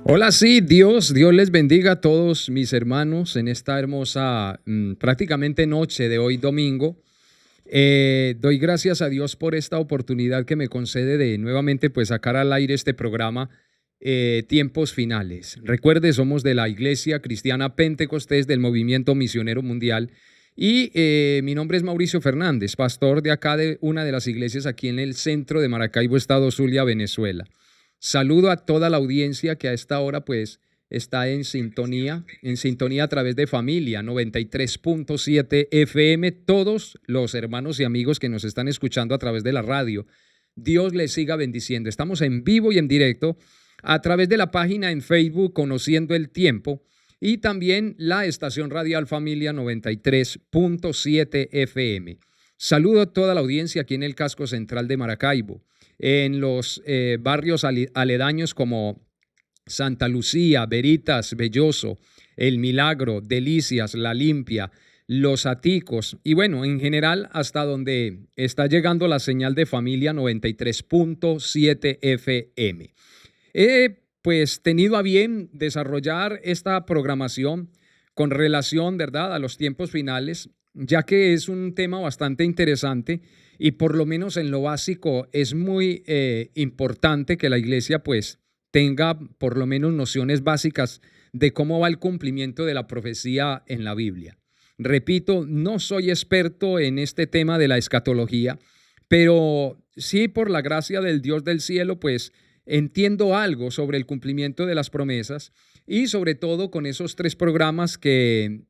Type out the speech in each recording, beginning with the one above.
Hola, sí, Dios les bendiga a todos mis hermanos en esta hermosa, prácticamente noche de hoy domingo. Doy gracias a Dios por esta oportunidad que me concede de nuevamente pues sacar al aire este programa Tiempos Finales. Recuerde, somos de la Iglesia Cristiana Pentecostés del Movimiento Misionero Mundial y mi nombre es Mauricio Fernández, pastor de acá de una de las iglesias aquí en el centro de Maracaibo, Estado Zulia, Venezuela. Saludo a toda la audiencia que a esta hora pues está en sintonía a través de Familia 93.7 FM, todos los hermanos y amigos que nos están escuchando a través de la radio. Dios les siga bendiciendo. Estamos en vivo y en directo a través de la página en Facebook Conociendo el Tiempo y también la estación radial Familia 93.7 FM. Saludo a toda la audiencia aquí en el casco central de Maracaibo, en los barrios aledaños como Santa Lucía, Veritas, Belloso, El Milagro, Delicias, La Limpia, Los Aticos y bueno, en general hasta donde está llegando la señal de Familia 93.7 FM. He pues tenido a bien desarrollar esta programación con relación, ¿verdad?, a los tiempos finales, ya que es un tema bastante interesante y por lo menos en lo básico es muy importante que la iglesia pues tenga por lo menos nociones básicas de cómo va el cumplimiento de la profecía en la Biblia. Repito, no soy experto en este tema de la escatología, pero sí por la gracia del Dios del cielo pues entiendo algo sobre el cumplimiento de las promesas y sobre todo con esos 3 programas que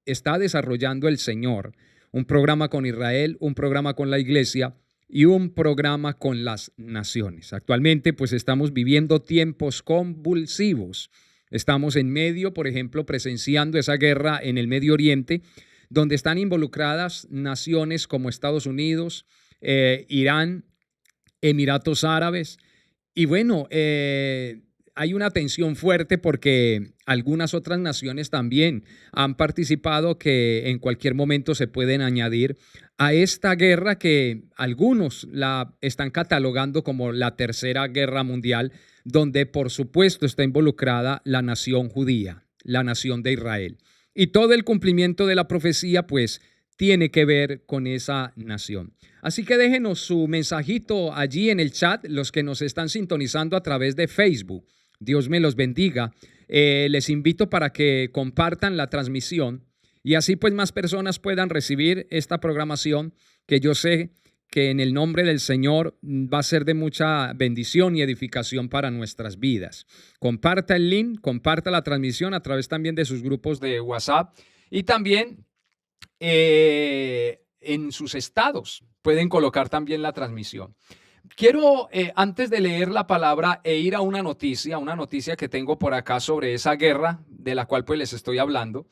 está desarrollando el Señor. Un programa con Israel, un programa con la iglesia y un programa con las naciones. Actualmente pues estamos viviendo tiempos convulsivos. Estamos en medio, por ejemplo, presenciando esa guerra en el Medio Oriente, donde están involucradas naciones como Estados Unidos, Irán, Emiratos Árabes. Y bueno, hay una tensión fuerte porque algunas otras naciones también han participado que en cualquier momento se pueden añadir a esta guerra que algunos la están catalogando como la Tercera Guerra Mundial, donde por supuesto está involucrada la nación judía, la nación de Israel. Y todo el cumplimiento de la profecía pues tiene que ver con esa nación. Así que déjenos su mensajito allí en el chat, los que nos están sintonizando a través de Facebook. Dios me los bendiga. Les invito para que compartan la transmisión y así pues más personas puedan recibir esta programación que yo sé que en el nombre del Señor va a ser de mucha bendición y edificación para nuestras vidas. Comparta el link, comparta la transmisión a través también de sus grupos de WhatsApp y también en sus estados pueden colocar también la transmisión. Quiero, antes de leer la palabra e ir a una noticia que tengo por acá sobre esa guerra de la cual pues les estoy hablando,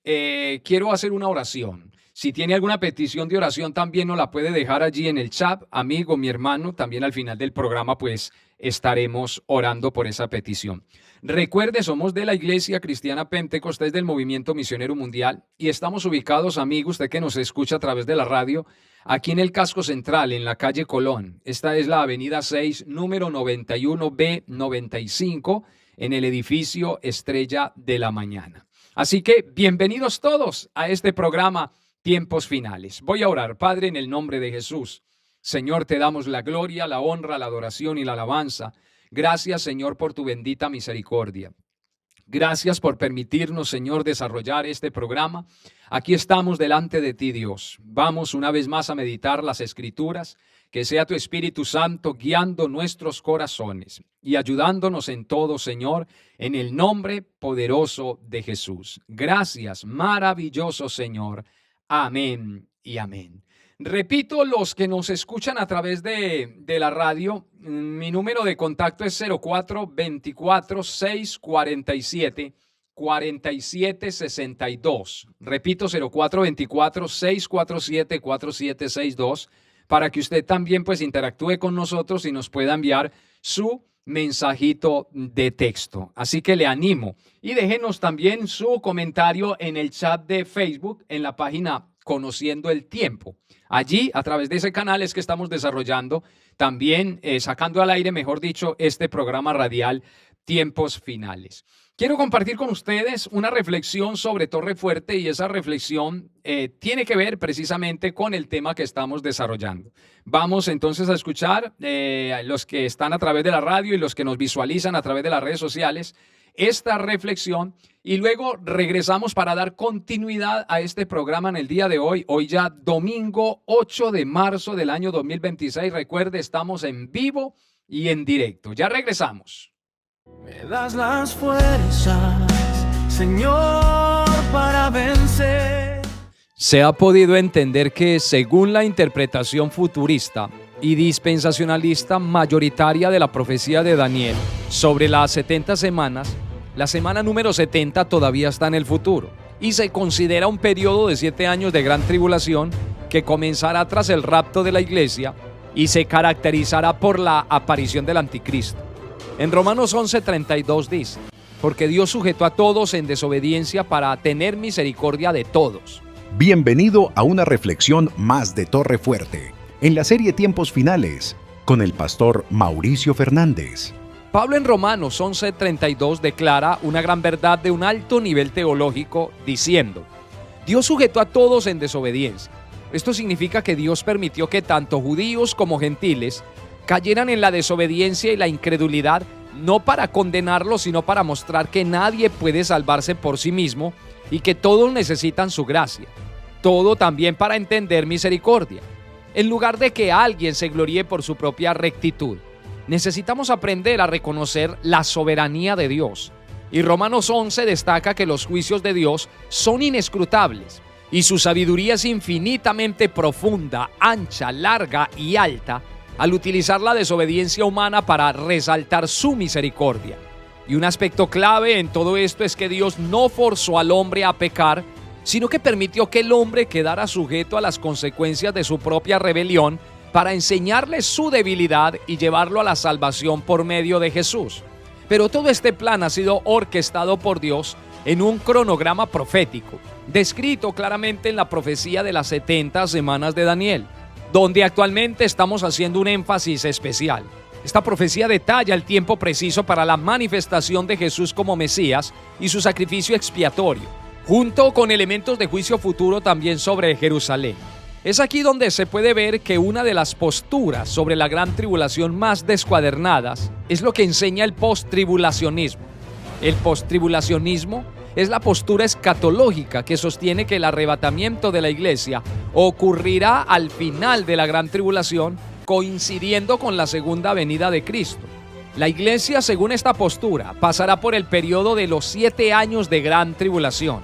quiero hacer una oración. Si tiene alguna petición de oración también nos la puede dejar allí en el chat, amigo, mi hermano, también al final del programa pues estaremos orando por esa petición. Recuerde, somos de la Iglesia Cristiana Pentecostés del Movimiento Misionero Mundial y estamos ubicados, amigo, usted que nos escucha a través de la radio, aquí en el casco central, en la calle Colón. Esta es la avenida 6, número 91B95, en el edificio Estrella de la Mañana. Así que bienvenidos todos a este programa Tiempos Finales. Voy a orar. Padre, en el nombre de Jesús. Señor, te damos la gloria, la honra, la adoración y la alabanza. Gracias, Señor, por tu bendita misericordia. Gracias por permitirnos, Señor, desarrollar este programa. Aquí estamos delante de ti, Dios. Vamos una vez más a meditar las Escrituras. Que sea tu Espíritu Santo guiando nuestros corazones y ayudándonos en todo, Señor, en el nombre poderoso de Jesús. Gracias, maravilloso Señor. Amén y amén. Repito, los que nos escuchan a través de la radio, mi número de contacto es 0424-647-4762. Repito, 0424-647-4762, para que usted también pues interactúe con nosotros y nos pueda enviar su mensajito de texto. Así que le animo y déjenos también su comentario en el chat de Facebook, en la página Conociendo el Tiempo. Allí, a través de ese canal es que estamos desarrollando también, sacando al aire, mejor dicho, este programa radial tiempos finales. Quiero compartir con ustedes una reflexión sobre Torre Fuerte y esa reflexión tiene que ver precisamente con el tema que estamos desarrollando. Vamos entonces a escuchar los que están a través de la radio y los que nos visualizan a través de las redes sociales esta reflexión y luego regresamos para dar continuidad a este programa en el día de hoy. Hoy ya domingo 8 de marzo del año 2026. Recuerde, estamos en vivo y en directo. Ya regresamos. Me das las fuerzas, Señor, para vencer. Se ha podido entender que, según la interpretación futurista y dispensacionalista mayoritaria de la profecía de Daniel sobre las 70 semanas, la semana número 70 todavía está en el futuro y se considera un periodo de 7 años de gran tribulación que comenzará tras el rapto de la iglesia y se caracterizará por la aparición del anticristo. En Romanos 11:32 dice: porque Dios sujetó a todos en desobediencia para tener misericordia de todos. Bienvenido a una reflexión más de Torre Fuerte, en la serie Tiempos Finales, con el pastor Mauricio Fernández. Pablo en Romanos 11:32 declara una gran verdad de un alto nivel teológico diciendo: Dios sujetó a todos en desobediencia. Esto significa que Dios permitió que tanto judíos como gentiles cayeran en la desobediencia y la incredulidad, no para condenarlos, sino para mostrar que nadie puede salvarse por sí mismo y que todos necesitan su gracia. Todo también para entender misericordia. En lugar de que alguien se gloríe por su propia rectitud, necesitamos aprender a reconocer la soberanía de Dios. Y Romanos 11 destaca que los juicios de Dios son inescrutables y su sabiduría es infinitamente profunda, ancha, larga y alta, al utilizar la desobediencia humana para resaltar su misericordia. Y un aspecto clave en todo esto es que Dios no forzó al hombre a pecar, sino que permitió que el hombre quedara sujeto a las consecuencias de su propia rebelión para enseñarle su debilidad y llevarlo a la salvación por medio de Jesús. Pero todo este plan ha sido orquestado por Dios en un cronograma profético, descrito claramente en la profecía de las 70 semanas de Daniel, donde actualmente estamos haciendo un énfasis especial. Esta profecía detalla el tiempo preciso para la manifestación de Jesús como Mesías y su sacrificio expiatorio, junto con elementos de juicio futuro también sobre Jerusalén. Es aquí donde se puede ver que una de las posturas sobre la gran tribulación más descuadernadas es lo que enseña el post-tribulacionismo. El post-tribulacionismo es la postura escatológica que sostiene que el arrebatamiento de la iglesia ocurrirá al final de la gran tribulación, coincidiendo con la segunda venida de Cristo. La iglesia, según esta postura, pasará por el periodo de los 7 años de gran tribulación,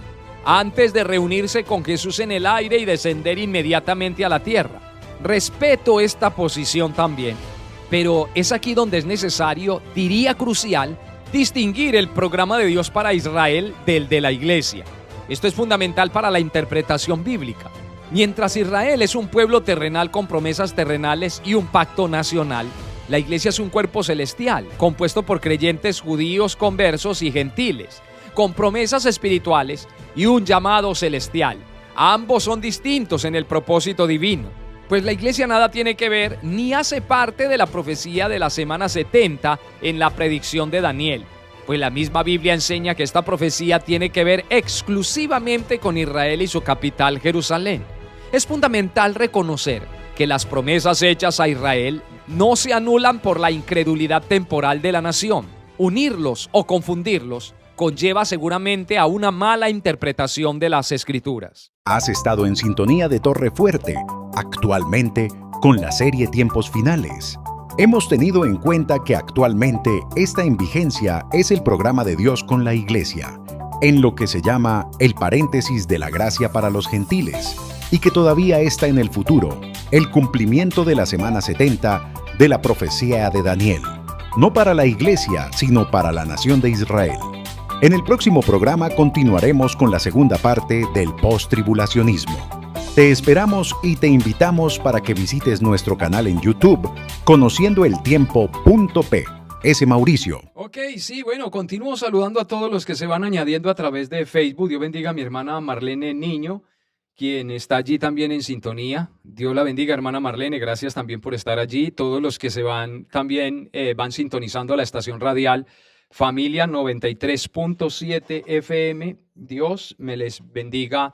antes de reunirse con Jesús en el aire y descender inmediatamente a la tierra. Respeto esta posición también, pero es aquí donde es necesario, diría crucial, distinguir el programa de Dios para Israel del de la iglesia. Esto es fundamental para la interpretación bíblica. Mientras Israel es un pueblo terrenal con promesas terrenales y un pacto nacional, la iglesia es un cuerpo celestial, compuesto por creyentes judíos conversos y gentiles, con promesas espirituales y un llamado celestial. Ambos son distintos en el propósito divino, pues la iglesia nada tiene que ver ni hace parte de la profecía de la semana 70 en la predicción de Daniel, pues la misma Biblia enseña que esta profecía tiene que ver exclusivamente con Israel y su capital Jerusalén. Es fundamental reconocer que las promesas hechas a Israel no se anulan por la incredulidad temporal de la nación. Unirlos o confundirlos conlleva seguramente a una mala interpretación de las Escrituras. Has estado en sintonía de Torre Fuerte, actualmente con la serie Tiempos Finales. Hemos tenido en cuenta que actualmente está en vigencia es el programa de Dios con la Iglesia, en lo que se llama el paréntesis de la gracia para los gentiles, y que todavía está en el futuro, el cumplimiento de la semana 70 de la profecía de Daniel, no para la Iglesia, sino para la nación de Israel. En el próximo programa continuaremos con la segunda parte del post-tribulacionismo. Te esperamos y te invitamos para que visites nuestro canal en YouTube, conociendoeltiempo.p. Ese Mauricio. Ok, sí, bueno, continúo saludando a todos los que se van añadiendo a través de Facebook. Dios bendiga a mi hermana Marlene Niño, quien está allí también en sintonía. Dios la bendiga, hermana Marlene, gracias también por estar allí. Todos los que se van también van sintonizando a la estación radial Familia 93.7 FM. Dios me les bendiga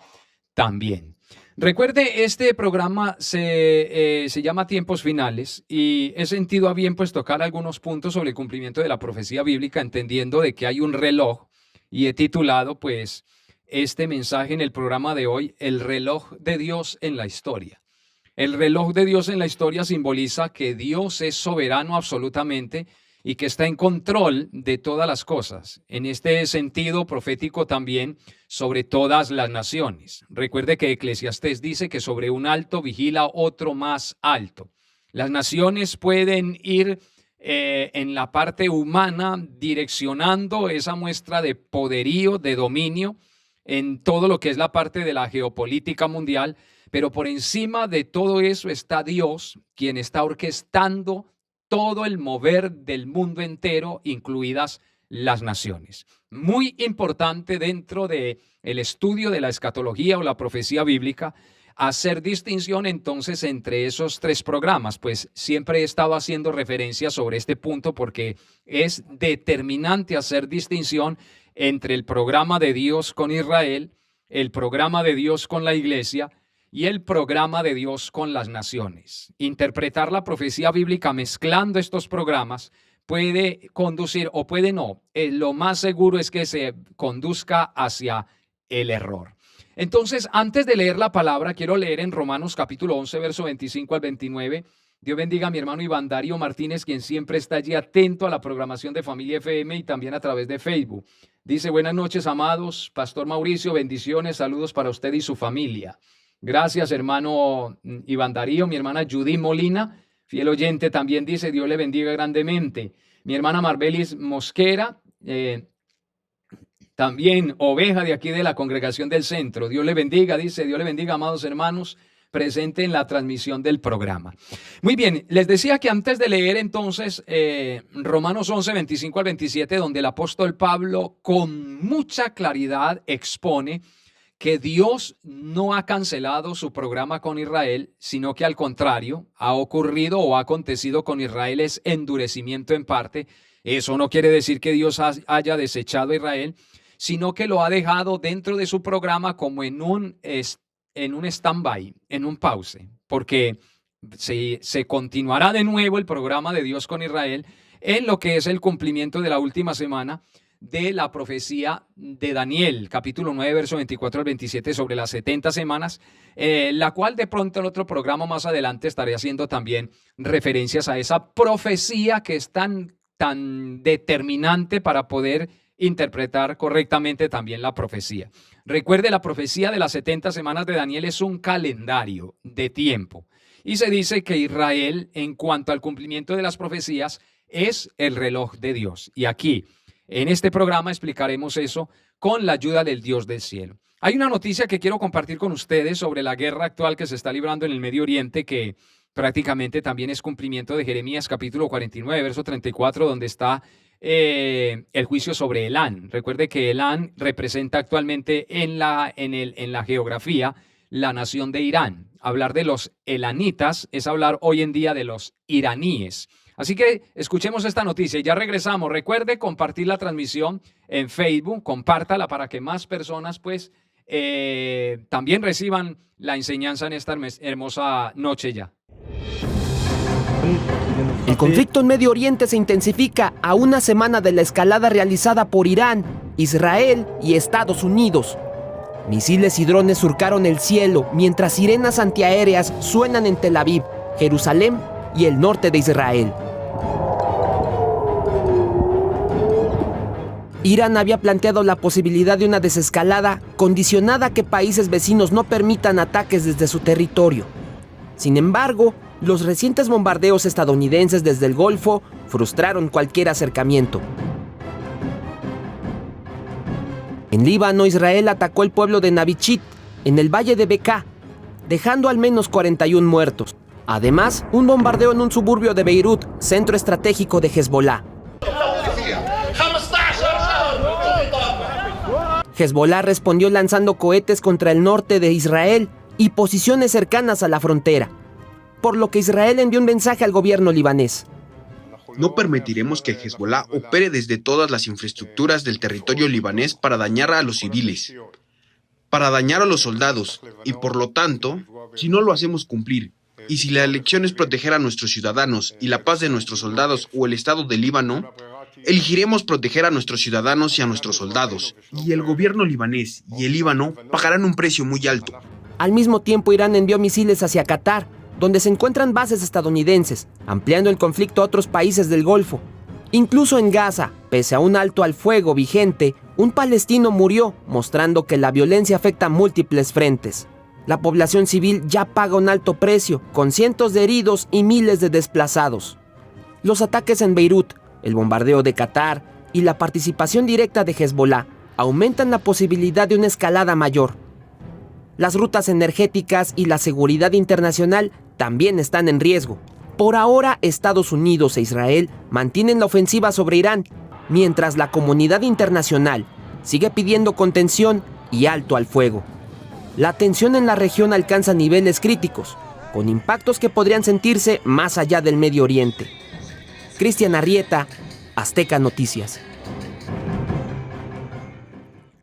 también. Recuerde, este programa se llama Tiempos Finales y he sentido a bien pues tocar algunos puntos sobre el cumplimiento de la profecía bíblica, entendiendo de que hay un reloj, y he titulado pues este mensaje en el programa de hoy, el reloj de Dios en la historia. El reloj de Dios en la historia simboliza que Dios es soberano absolutamente y que está en control de todas las cosas. En este sentido profético también sobre todas las naciones. Recuerde que Eclesiastés dice que sobre un alto vigila otro más alto. Las naciones pueden ir en la parte humana direccionando esa muestra de poderío, de dominio en todo lo que es la parte de la geopolítica mundial, pero por encima de todo eso está Dios, quien está orquestando todo el mover del mundo entero, incluidas las naciones. Muy importante dentro del estudio de la escatología o la profecía bíblica, hacer distinción entonces entre esos tres programas, pues siempre he estado haciendo referencia sobre este punto porque es determinante hacer distinción entre el programa de Dios con Israel, el programa de Dios con la iglesia y el programa de Dios con las naciones. Interpretar la profecía bíblica mezclando estos programas puede conducir o puede no. Lo más seguro es que se conduzca hacia el error. Entonces, antes de leer la palabra, quiero leer en Romanos capítulo 11, verso 25 al 29. Dios bendiga a mi hermano Iván Darío Martínez, quien siempre está allí atento a la programación de Familia FM y también a través de Facebook. Dice: buenas noches, amados. Pastor Mauricio, bendiciones, saludos para usted y su familia. Gracias, hermano Iván Darío. Mi hermana Judy Molina, fiel oyente, también dice: Dios le bendiga grandemente. Mi hermana Marbelis Mosquera, también oveja de aquí de la congregación del centro. Dios le bendiga, dice: Dios le bendiga, amados hermanos, presente en la transmisión del programa. Muy bien, les decía que antes de leer entonces Romanos 11, 25 al 27, donde el apóstol Pablo con mucha claridad expone que Dios no ha cancelado su programa con Israel, sino que al contrario, ha ocurrido o ha acontecido con Israel es endurecimiento en parte. Eso no quiere decir que Dios haya desechado a Israel, sino que lo ha dejado dentro de su programa como en un stand-by, en un pause, porque se continuará de nuevo el programa de Dios con Israel en lo que es el cumplimiento de la última semana de la profecía de Daniel, capítulo 9, verso 24 al 27, sobre las 70 semanas, la cual de pronto en otro programa más adelante estaré haciendo también referencias a esa profecía que es tan determinante para poder interpretar correctamente también la profecía. Recuerde, la profecía de las 70 semanas de Daniel es un calendario de tiempo. Y se dice que Israel, en cuanto al cumplimiento de las profecías, es el reloj de Dios. Y aquí, en este programa, explicaremos eso con la ayuda del Dios del cielo. Hay una noticia que quiero compartir con ustedes sobre la guerra actual que se está librando en el Medio Oriente, que prácticamente también es cumplimiento de Jeremías capítulo 49, verso 34, donde está el juicio sobre Elán. Recuerde que Elán representa actualmente en la geografía la nación de Irán. Hablar de los elanitas es hablar hoy en día de los iraníes. Así que escuchemos esta noticia y ya regresamos. Recuerde compartir la transmisión en Facebook, compártala para que más personas pues también reciban la enseñanza en esta hermosa noche ya. El conflicto en Medio Oriente se intensifica a una semana de la escalada realizada por Irán, Israel y Estados Unidos. Misiles y drones surcaron el cielo mientras sirenas antiaéreas suenan en Tel Aviv, Jerusalén y el norte de Israel. Irán había planteado la posibilidad de una desescalada condicionada a que países vecinos no permitan ataques desde su territorio. Sin embargo, los recientes bombardeos estadounidenses desde el Golfo frustraron cualquier acercamiento. En Líbano, Israel atacó el pueblo de Navichit, en el valle de Beká, dejando al menos 41 muertos. Además, un bombardeo en un suburbio de Beirut, centro estratégico de Hezbollah. Hezbollah respondió lanzando cohetes contra el norte de Israel y posiciones cercanas a la frontera, por lo que Israel envió un mensaje al gobierno libanés. No permitiremos que Hezbolá opere desde todas las infraestructuras del territorio libanés para dañar a los civiles, para dañar a los soldados, y por lo tanto, si no lo hacemos cumplir, y si la elección es proteger a nuestros ciudadanos y la paz de nuestros soldados o el Estado del Líbano, elegiremos proteger a nuestros ciudadanos y a nuestros soldados, y el gobierno libanés y el Líbano pagarán un precio muy alto. Al mismo tiempo, Irán envió misiles hacia Qatar, donde se encuentran bases estadounidenses, ampliando el conflicto a otros países del Golfo. Incluso en Gaza, pese a un alto al fuego vigente, un palestino murió, mostrando que la violencia afecta a múltiples frentes. La población civil ya paga un alto precio, con cientos de heridos y miles de desplazados. Los ataques en Beirut, el bombardeo de Qatar y la participación directa de Hezbolá aumentan la posibilidad de una escalada mayor. Las rutas energéticas y la seguridad internacional también están en riesgo. Por ahora, Estados Unidos e Israel mantienen la ofensiva sobre Irán, mientras la comunidad internacional sigue pidiendo contención y alto al fuego. La tensión en la región alcanza niveles críticos, con impactos que podrían sentirse más allá del Medio Oriente. Cristian Arrieta, Azteca Noticias.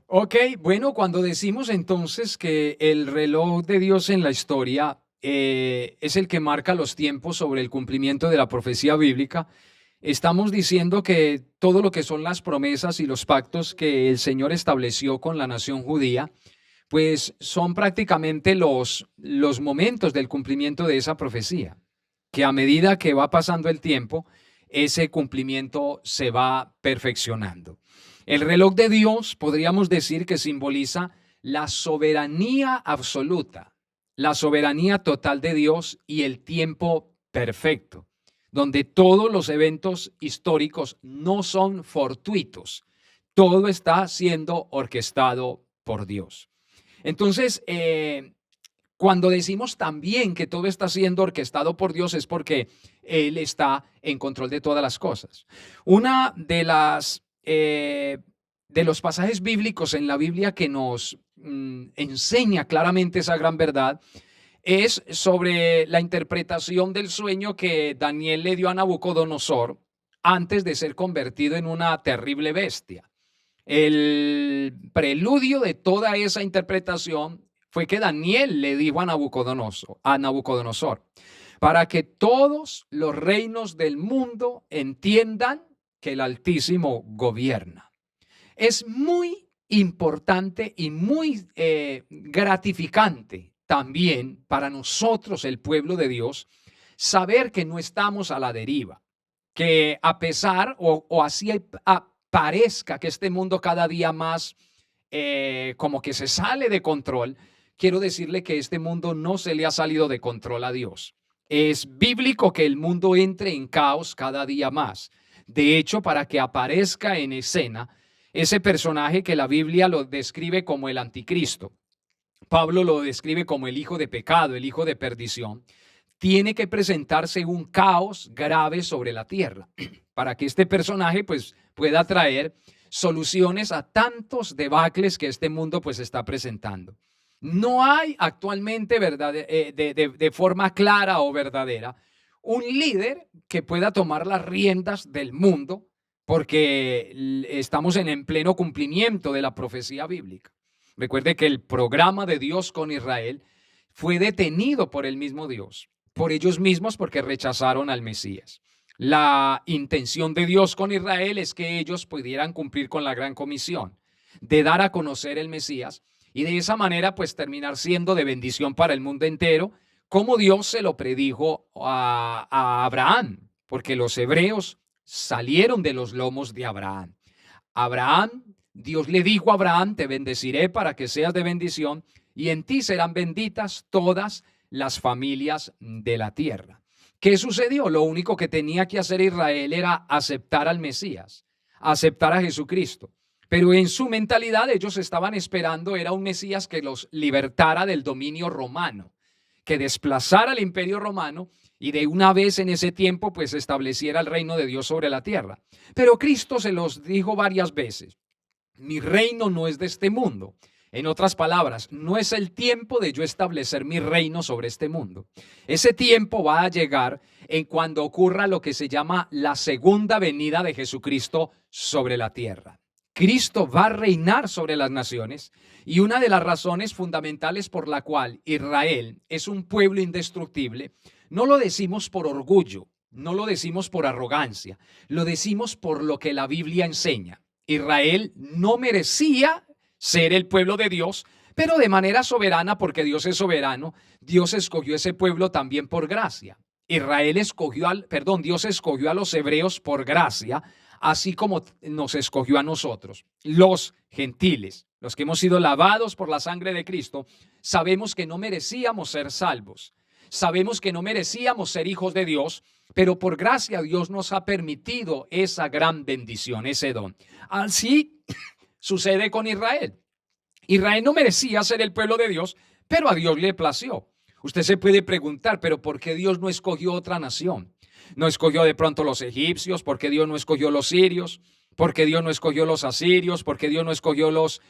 Ok, bueno, cuando decimos entonces que el reloj de Dios en la historia es el que marca los tiempos sobre el cumplimiento de la profecía bíblica, estamos diciendo que todo lo que son las promesas y los pactos que el Señor estableció con la nación judía, pues son prácticamente los momentos del cumplimiento de esa profecía, que a medida que va pasando el tiempo, ese cumplimiento se va perfeccionando. El reloj de Dios podríamos decir que simboliza la soberanía absoluta, la soberanía total de Dios y el tiempo perfecto, donde todos los eventos históricos no son fortuitos, todo está siendo orquestado por Dios. Entonces, cuando decimos también que todo está siendo orquestado por Dios es porque Él está en control de todas las cosas. Una de los pasajes bíblicos en la Biblia que nos enseña claramente esa gran verdad es sobre la interpretación del sueño que Daniel le dio a Nabucodonosor antes de ser convertido en una terrible bestia. El preludio de toda esa interpretación fue que Daniel le dijo a Nabucodonosor, para que todos los reinos del mundo entiendan que el Altísimo gobierna. Es muy importante y muy gratificante también para nosotros, el pueblo de Dios, saber que no estamos a la deriva, que a pesar o así parezca que este mundo cada día más como que se sale de control, quiero decirle que este mundo no se le ha salido de control a Dios. Es bíblico que el mundo entre en caos cada día más. De hecho, para que aparezca en escena ese personaje que la Biblia lo describe como el anticristo, Pablo lo describe como el hijo de pecado, el hijo de perdición, tiene que presentarse un caos grave sobre la tierra para que este personaje pues pueda traer soluciones a tantos debacles que este mundo pues está presentando. No hay actualmente de forma clara o verdadera un líder que pueda tomar las riendas del mundo, porque estamos en pleno cumplimiento de la profecía bíblica. Recuerde que el programa de Dios con Israel fue detenido por el mismo Dios, por ellos mismos, porque rechazaron al Mesías. La intención de Dios con Israel es que ellos pudieran cumplir con la gran comisión de dar a conocer el Mesías y de esa manera pues terminar siendo de bendición para el mundo entero, como Dios se lo predijo a Abraham, porque los hebreos salieron de los lomos de Abraham. Dios le dijo a Abraham, te bendeciré para que seas de bendición y en ti serán benditas todas las familias de la tierra. ¿Qué sucedió? Lo único que tenía que hacer Israel era aceptar al Mesías, aceptar a Jesucristo. Pero en su mentalidad ellos estaban esperando era un Mesías que los libertara del dominio romano, que desplazara al imperio romano y de una vez en ese tiempo pues estableciera el reino de Dios sobre la tierra. Pero Cristo se los dijo varias veces, mi reino no es de este mundo. En otras palabras, no es el tiempo de yo establecer mi reino sobre este mundo. Ese tiempo va a llegar en cuando ocurra lo que se llama la segunda venida de Jesucristo sobre la tierra. Cristo va a reinar sobre las naciones, y una de las razones fundamentales por la cual Israel es un pueblo indestructible, no lo decimos por orgullo, no lo decimos por arrogancia, lo decimos por lo que la Biblia enseña. Israel no merecía ser el pueblo de Dios, pero de manera soberana, porque Dios es soberano, Dios escogió ese pueblo también por gracia. Dios escogió a los hebreos por gracia, así como nos escogió a nosotros, los gentiles, los que hemos sido lavados por la sangre de Cristo. Sabemos que no merecíamos ser salvos, sabemos que no merecíamos ser hijos de Dios, pero por gracia Dios nos ha permitido esa gran bendición, ese don. Así sucede con Israel. Israel no merecía ser el pueblo de Dios, pero a Dios le plació. Usted se puede preguntar, ¿pero por qué Dios no escogió otra nación? No escogió de pronto los egipcios, ¿por qué Dios no escogió los sirios? ¿Por qué Dios no escogió los asirios? ¿Por qué Dios no escogió los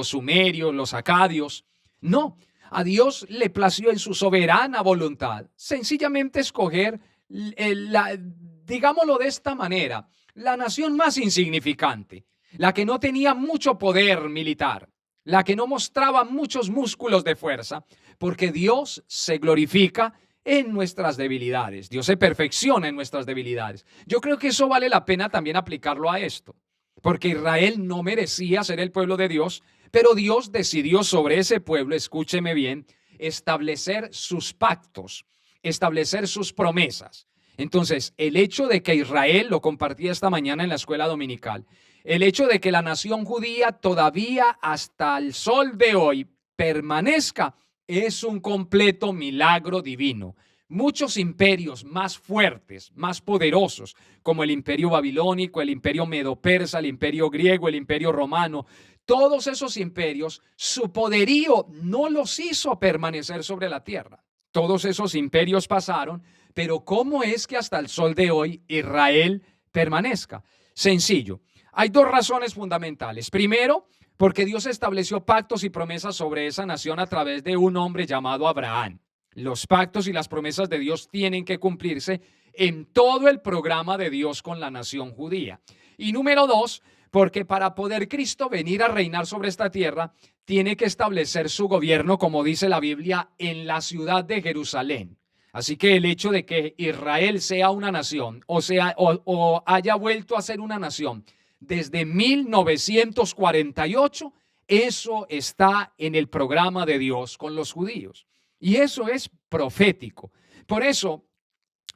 sumerios, los acadios? No, a Dios le plació en su soberana voluntad sencillamente escoger, digámoslo de esta manera, la nación más insignificante, la que no tenía mucho poder militar, la que no mostraba muchos músculos de fuerza, porque Dios se glorifica en nuestras debilidades. Dios se perfecciona en nuestras debilidades. Yo creo que eso vale la pena también aplicarlo a esto, porque Israel no merecía ser el pueblo de Dios, pero Dios decidió sobre ese pueblo, escúcheme bien, establecer sus pactos, establecer sus promesas. Entonces, el hecho de que Israel, lo compartí esta mañana en la escuela dominical, el hecho de que la nación judía todavía hasta el sol de hoy permanezca, es un completo milagro divino. Muchos imperios más fuertes, más poderosos, como el imperio babilónico, el imperio medo-persa, el imperio griego, el imperio romano, todos esos imperios, su poderío no los hizo permanecer sobre la tierra. Todos esos imperios pasaron, pero ¿cómo es que hasta el sol de hoy Israel permanezca? Sencillo. Hay dos razones fundamentales. Primero, porque Dios estableció pactos y promesas sobre esa nación a través de un hombre llamado Abraham. Los pactos y las promesas de Dios tienen que cumplirse en todo el programa de Dios con la nación judía. Y número dos, porque para poder Cristo venir a reinar sobre esta tierra, tiene que establecer su gobierno, como dice la Biblia, en la ciudad de Jerusalén. Así que el hecho de que Israel sea una nación, o haya vuelto a ser una nación desde 1948, eso está en el programa de Dios con los judíos. Y eso es profético. Por eso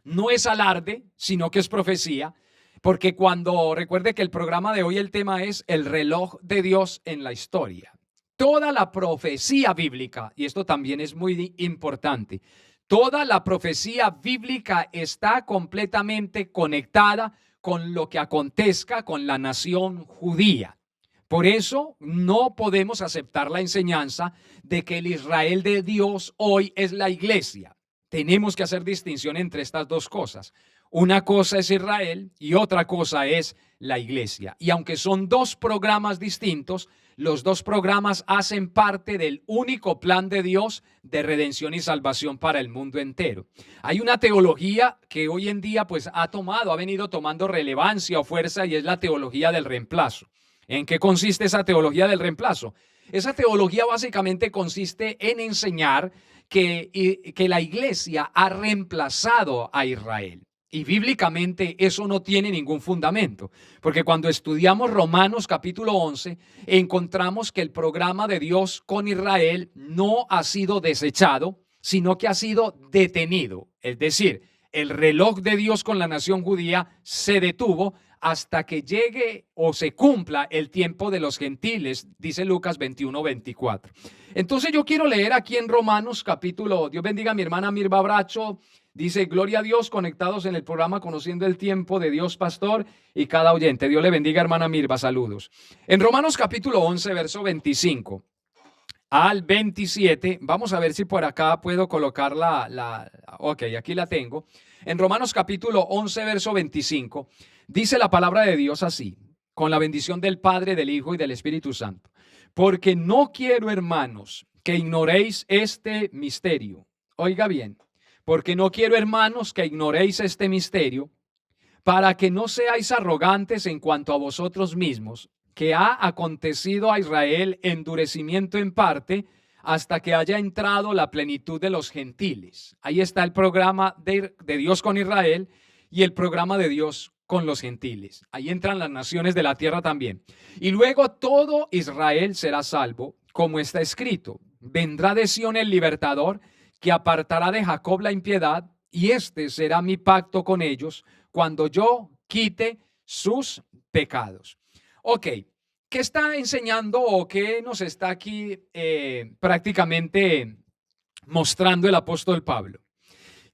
no es alarde, sino que es profecía, porque recuerde que el programa de hoy, el tema es el reloj de Dios en la historia. Toda la profecía bíblica, y esto también es muy importante, toda la profecía bíblica está completamente conectada con lo que acontezca con la nación judía. Por eso no podemos aceptar la enseñanza de que el Israel de Dios hoy es la iglesia. Tenemos que hacer distinción entre estas dos cosas. Una cosa es Israel y otra cosa es la iglesia. Y aunque son dos programas distintos, los dos programas hacen parte del único plan de Dios de redención y salvación para el mundo entero. Hay una teología que hoy en día ha venido tomando relevancia o fuerza, y es la teología del reemplazo. ¿En qué consiste esa teología del reemplazo? Esa teología básicamente consiste en enseñar que la iglesia ha reemplazado a Israel. Y bíblicamente eso no tiene ningún fundamento, porque cuando estudiamos Romanos capítulo 11, encontramos que el programa de Dios con Israel no ha sido desechado, sino que ha sido detenido. Es decir, el reloj de Dios con la nación judía se detuvo hasta que llegue o se cumpla el tiempo de los gentiles, dice Lucas 21-24. Entonces yo quiero leer aquí en Romanos capítulo, Dios bendiga a mi hermana Mirva Bracho, dice: gloria a Dios, conectados en el programa Conociendo el Tiempo de Dios Pastor y cada oyente. Dios le bendiga, hermana Mirva, saludos. En Romanos capítulo 11, verso 25 al 27, vamos a ver si por acá puedo colocar ok, aquí la tengo. En Romanos capítulo 11, verso 25, dice la palabra de Dios así: con la bendición del Padre, del Hijo y del Espíritu Santo. Porque no quiero, hermanos, que ignoréis este misterio. Oiga bien, porque no quiero, hermanos, que ignoréis este misterio, para que no seáis arrogantes en cuanto a vosotros mismos, que ha acontecido a Israel endurecimiento en parte, hasta que haya entrado la plenitud de los gentiles. Ahí está el programa de Dios con Israel y el programa de Dios con los gentiles. Ahí entran las naciones de la tierra también. Y luego todo Israel será salvo, como está escrito: vendrá de Sión el libertador, que apartará de Jacob la impiedad, y este será mi pacto con ellos, cuando yo quite sus pecados. Ok, ¿qué está enseñando o qué nos está aquí prácticamente mostrando el apóstol Pablo?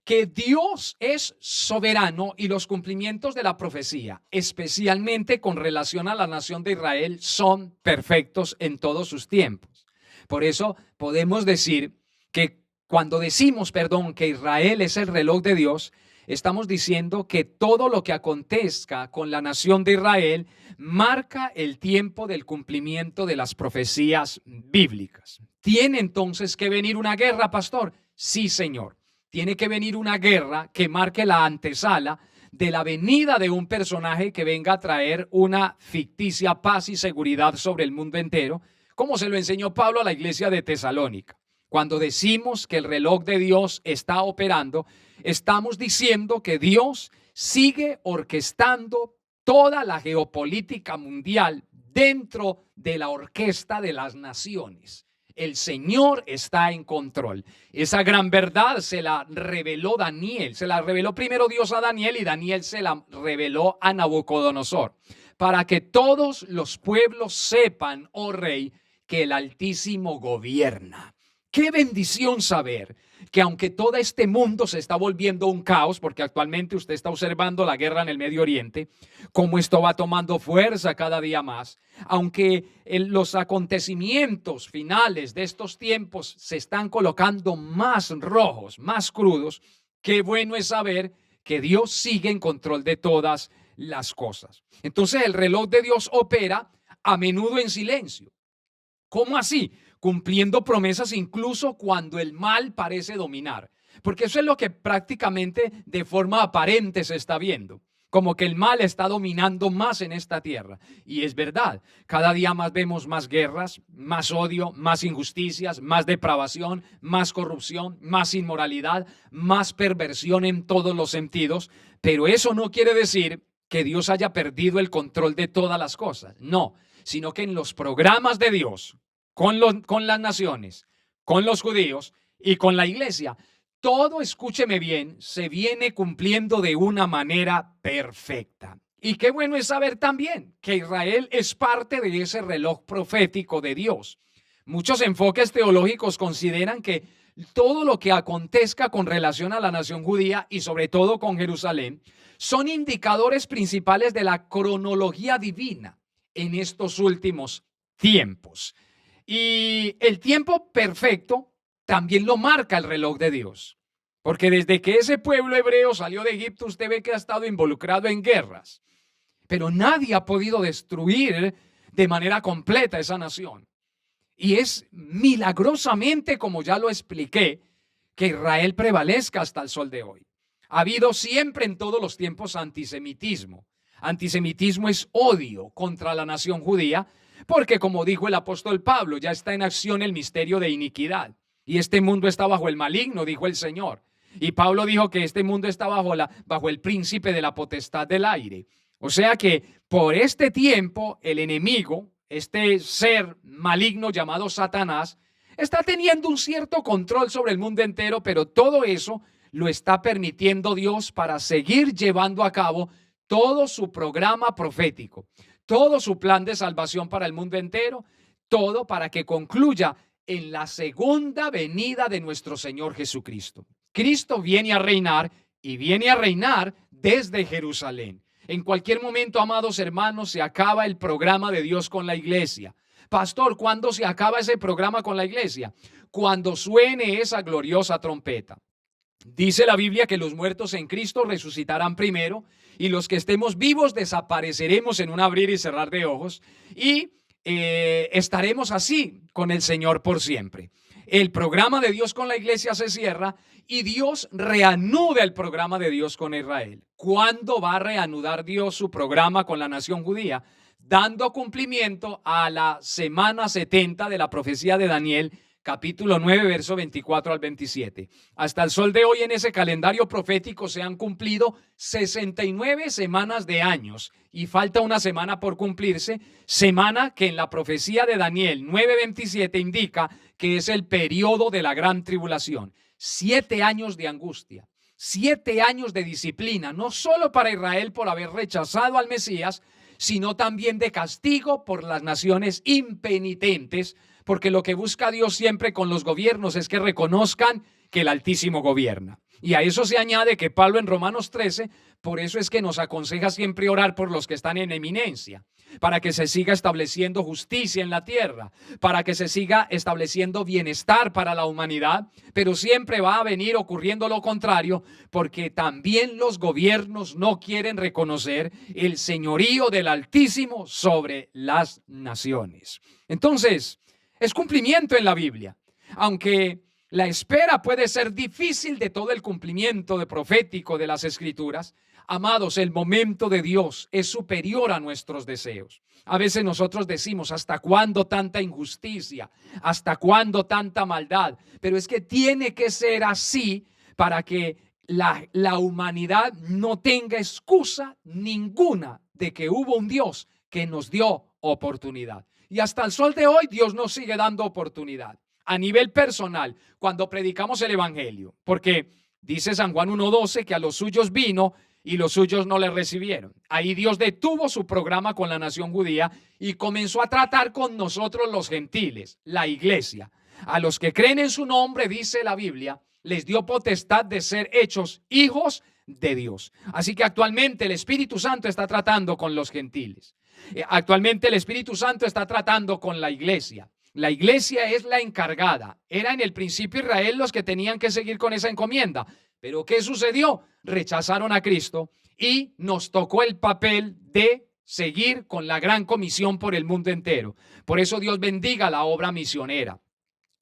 Que Dios es soberano y los cumplimientos de la profecía, especialmente con relación a la nación de Israel, son perfectos en todos sus tiempos. Por eso podemos decir que cuando decimos, que Israel es el reloj de Dios, estamos diciendo que todo lo que acontezca con la nación de Israel marca el tiempo del cumplimiento de las profecías bíblicas. ¿Tiene entonces que venir una guerra, pastor? Sí, Señor. Tiene que venir una guerra que marque la antesala de la venida de un personaje que venga a traer una ficticia paz y seguridad sobre el mundo entero, como se lo enseñó Pablo a la iglesia de Tesalónica. Cuando decimos que el reloj de Dios está operando, estamos diciendo que Dios sigue orquestando toda la geopolítica mundial dentro de la orquesta de las naciones. El Señor está en control. Esa gran verdad se la reveló Daniel. Se la reveló primero Dios a Daniel y Daniel se la reveló a Nabucodonosor. Para que todos los pueblos sepan, oh rey, que el Altísimo gobierna. Qué bendición saber que aunque todo este mundo se está volviendo un caos, porque actualmente usted está observando la guerra en el Medio Oriente, cómo esto va tomando fuerza cada día más, aunque los acontecimientos finales de estos tiempos se están colocando más rojos, más crudos, qué bueno es saber que Dios sigue en control de todas las cosas. Entonces el reloj de Dios opera a menudo en silencio. ¿Cómo así? Cumpliendo promesas incluso cuando el mal parece dominar. Porque eso es lo que prácticamente de forma aparente se está viendo. Como que el mal está dominando más en esta tierra. Y es verdad, cada día más vemos más guerras, más odio, más injusticias, más depravación, más corrupción, más inmoralidad, más perversión en todos los sentidos. Pero eso no quiere decir que Dios haya perdido el control de todas las cosas. No, sino que en los programas de Dios, con las naciones, con los judíos y con la iglesia, todo, escúcheme bien, se viene cumpliendo de una manera perfecta. Y qué bueno es saber también que Israel es parte de ese reloj profético de Dios. Muchos enfoques teológicos consideran que todo lo que acontezca con relación a la nación judía y sobre todo con Jerusalén son indicadores principales de la cronología divina en estos últimos tiempos. Y el tiempo perfecto también lo marca el reloj de Dios. Porque desde que ese pueblo hebreo salió de Egipto, usted ve que ha estado involucrado en guerras. Pero nadie ha podido destruir de manera completa esa nación. Y es milagrosamente, como ya lo expliqué, que Israel prevalezca hasta el sol de hoy. Ha habido siempre en todos los tiempos antisemitismo. Antisemitismo es odio contra la nación judía, porque como dijo el apóstol Pablo, ya está en acción el misterio de iniquidad. Y este mundo está bajo el maligno, dijo el Señor. Y Pablo dijo que este mundo está bajo el príncipe de la potestad del aire. O sea que por este tiempo el enemigo, este ser maligno llamado Satanás, está teniendo un cierto control sobre el mundo entero, pero todo eso lo está permitiendo Dios para seguir llevando a cabo todo su programa profético. Todo su plan de salvación para el mundo entero, todo para que concluya en la segunda venida de nuestro Señor Jesucristo. Cristo viene a reinar y viene a reinar desde Jerusalén. En cualquier momento, amados hermanos, se acaba el programa de Dios con la iglesia. Pastor, ¿cuándo se acaba ese programa con la iglesia? Cuando suene esa gloriosa trompeta. Dice la Biblia que los muertos en Cristo resucitarán primero y los que estemos vivos desapareceremos en un abrir y cerrar de ojos y estaremos así con el Señor por siempre. El programa de Dios con la iglesia se cierra y Dios reanuda el programa de Dios con Israel. ¿Cuándo va a reanudar Dios su programa con la nación judía? Dando cumplimiento a la semana 70 de la profecía de Daniel, capítulo 9, verso 24 al 27. Hasta el sol de hoy en ese calendario profético se han cumplido 69 semanas de años y falta una semana por cumplirse, semana que en la profecía de Daniel 9:27 indica que es el periodo de la gran tribulación. 7 años de angustia, 7 años de disciplina, no solo para Israel por haber rechazado al Mesías, sino también de castigo por las naciones impenitentes, porque lo que busca Dios siempre con los gobiernos es que reconozcan que el Altísimo gobierna. Y a eso se añade que Pablo en Romanos 13, por eso es que nos aconseja siempre orar por los que están en eminencia, para que se siga estableciendo justicia en la tierra, para que se siga estableciendo bienestar para la humanidad, pero siempre va a venir ocurriendo lo contrario, porque también los gobiernos no quieren reconocer el señorío del Altísimo sobre las naciones. Entonces, es cumplimiento en la Biblia, aunque la espera puede ser difícil de todo el cumplimiento de profético de las Escrituras. Amados, el momento de Dios es superior a nuestros deseos. A veces nosotros decimos, ¿hasta cuándo tanta injusticia? ¿Hasta cuándo tanta maldad? Pero es que tiene que ser así para que la humanidad no tenga excusa ninguna de que hubo un Dios que nos dio oportunidad. Y hasta el sol de hoy Dios nos sigue dando oportunidad. A nivel personal, cuando predicamos el evangelio, porque dice San Juan 1:12 que a los suyos vino y los suyos no le recibieron. Ahí Dios detuvo su programa con la nación judía y comenzó a tratar con nosotros los gentiles, la iglesia. A los que creen en su nombre, dice la Biblia, les dio potestad de ser hechos hijos de Dios. Así que actualmente el Espíritu Santo está tratando con los gentiles. Actualmente el Espíritu Santo está tratando con la iglesia. La iglesia es la encargada. Era en el principio Israel los que tenían que seguir con esa encomienda. Pero ¿qué sucedió? Rechazaron a Cristo y nos tocó el papel de seguir con la gran comisión por el mundo entero. Por eso Dios bendiga la obra misionera.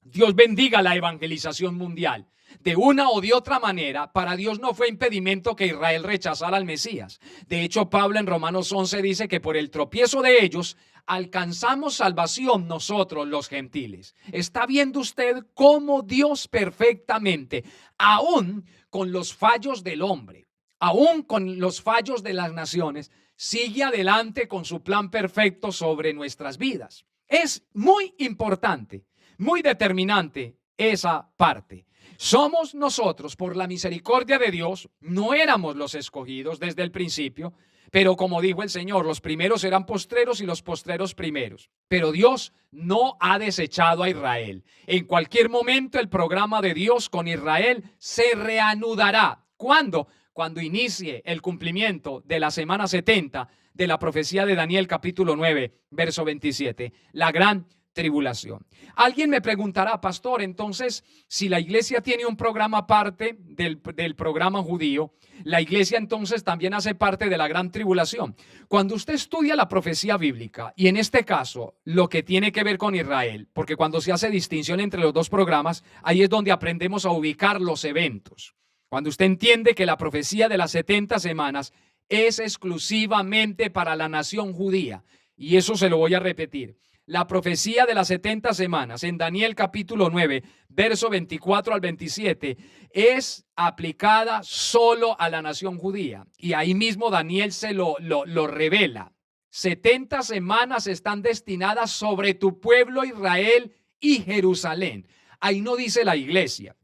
Dios bendiga la evangelización mundial. De una o de otra manera, para Dios no fue impedimento que Israel rechazara al Mesías. De hecho, Pablo en Romanos 11 dice que por el tropiezo de ellos alcanzamos salvación nosotros los gentiles. ¿Está viendo usted cómo Dios perfectamente, aún con los fallos del hombre, aún con los fallos de las naciones, sigue adelante con su plan perfecto sobre nuestras vidas? Es muy importante, muy determinante esa parte. Somos nosotros, por la misericordia de Dios, no éramos los escogidos desde el principio, pero como dijo el Señor, los primeros serán postreros y los postreros primeros. Pero Dios no ha desechado a Israel. En cualquier momento el programa de Dios con Israel se reanudará. ¿Cuándo? Cuando inicie el cumplimiento de la semana 70 de la profecía de Daniel capítulo 9, verso 27. La gran tribulación. Alguien me preguntará, pastor, entonces, si la iglesia tiene un programa aparte del programa judío, la iglesia entonces también hace parte de la gran tribulación. Cuando usted estudia la profecía bíblica, y en este caso, lo que tiene que ver con Israel, porque cuando se hace distinción entre los dos programas, ahí es donde aprendemos a ubicar los eventos. Cuando usted entiende que la profecía de las 70 semanas es exclusivamente para la nación judía, y eso se lo voy a repetir. La profecía de las 70 semanas en Daniel capítulo 9, verso 24 al 27, es aplicada solo a la nación judía. Y ahí mismo Daniel se lo revela. 70 semanas están destinadas sobre tu pueblo Israel y Jerusalén. Ahí no dice la iglesia.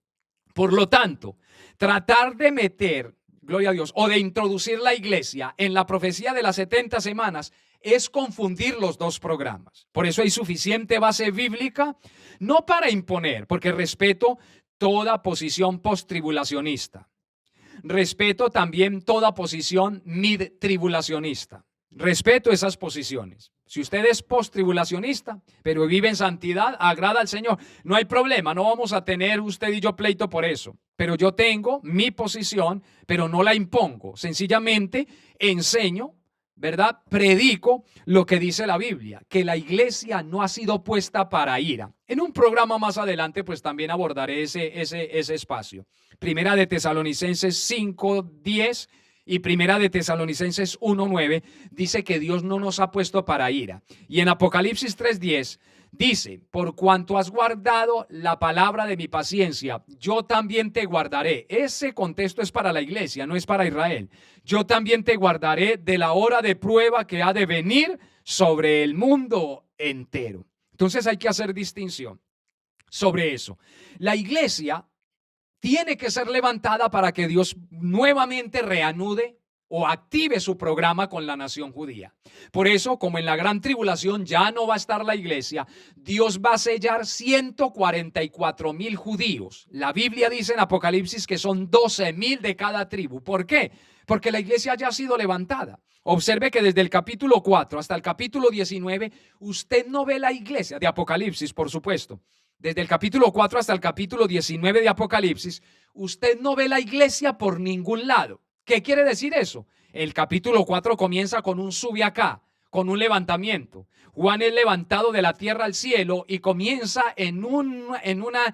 Por lo tanto, tratar de meter, gloria a Dios, o de introducir la iglesia en la profecía de las 70 semanas es confundir los dos programas. Por eso hay suficiente base bíblica, no para imponer, porque respeto toda posición post-tribulacionista. Respeto también toda posición mid-tribulacionista. Respeto esas posiciones. Si usted es post-tribulacionista, pero vive en santidad, agrada al Señor, no hay problema, no vamos a tener usted y yo pleito por eso. Pero yo tengo mi posición, pero no la impongo. Sencillamente enseño ¿verdad? Predico lo que dice la Biblia, que la iglesia no ha sido puesta para ira. En un programa más adelante, pues también abordaré ese espacio. Primera de Tesalonicenses 5:10 y Primera de Tesalonicenses 1:9 dice que Dios no nos ha puesto para ira. Y en Apocalipsis 3:10 dice, por cuanto has guardado la palabra de mi paciencia, yo también te guardaré. Ese contexto es para la iglesia, no es para Israel. Yo también te guardaré de la hora de prueba que ha de venir sobre el mundo entero. Entonces hay que hacer distinción sobre eso. La iglesia tiene que ser levantada para que Dios nuevamente reanude o active su programa con la nación judía. Por eso, como en la gran tribulación ya no va a estar la iglesia, Dios va a sellar 144,000 judíos. La Biblia dice en Apocalipsis que son 12,000 de cada tribu. ¿Por qué? Porque la iglesia ya ha sido levantada. Observe que desde el capítulo 4 hasta el capítulo 19, usted no ve la iglesia de Apocalipsis, por supuesto. Desde el capítulo 4 hasta el capítulo 19 de Apocalipsis, usted no ve la iglesia por ningún lado. ¿Qué quiere decir eso? El capítulo 4 comienza con un sube acá, con un levantamiento. Juan es levantado de la tierra al cielo y comienza en una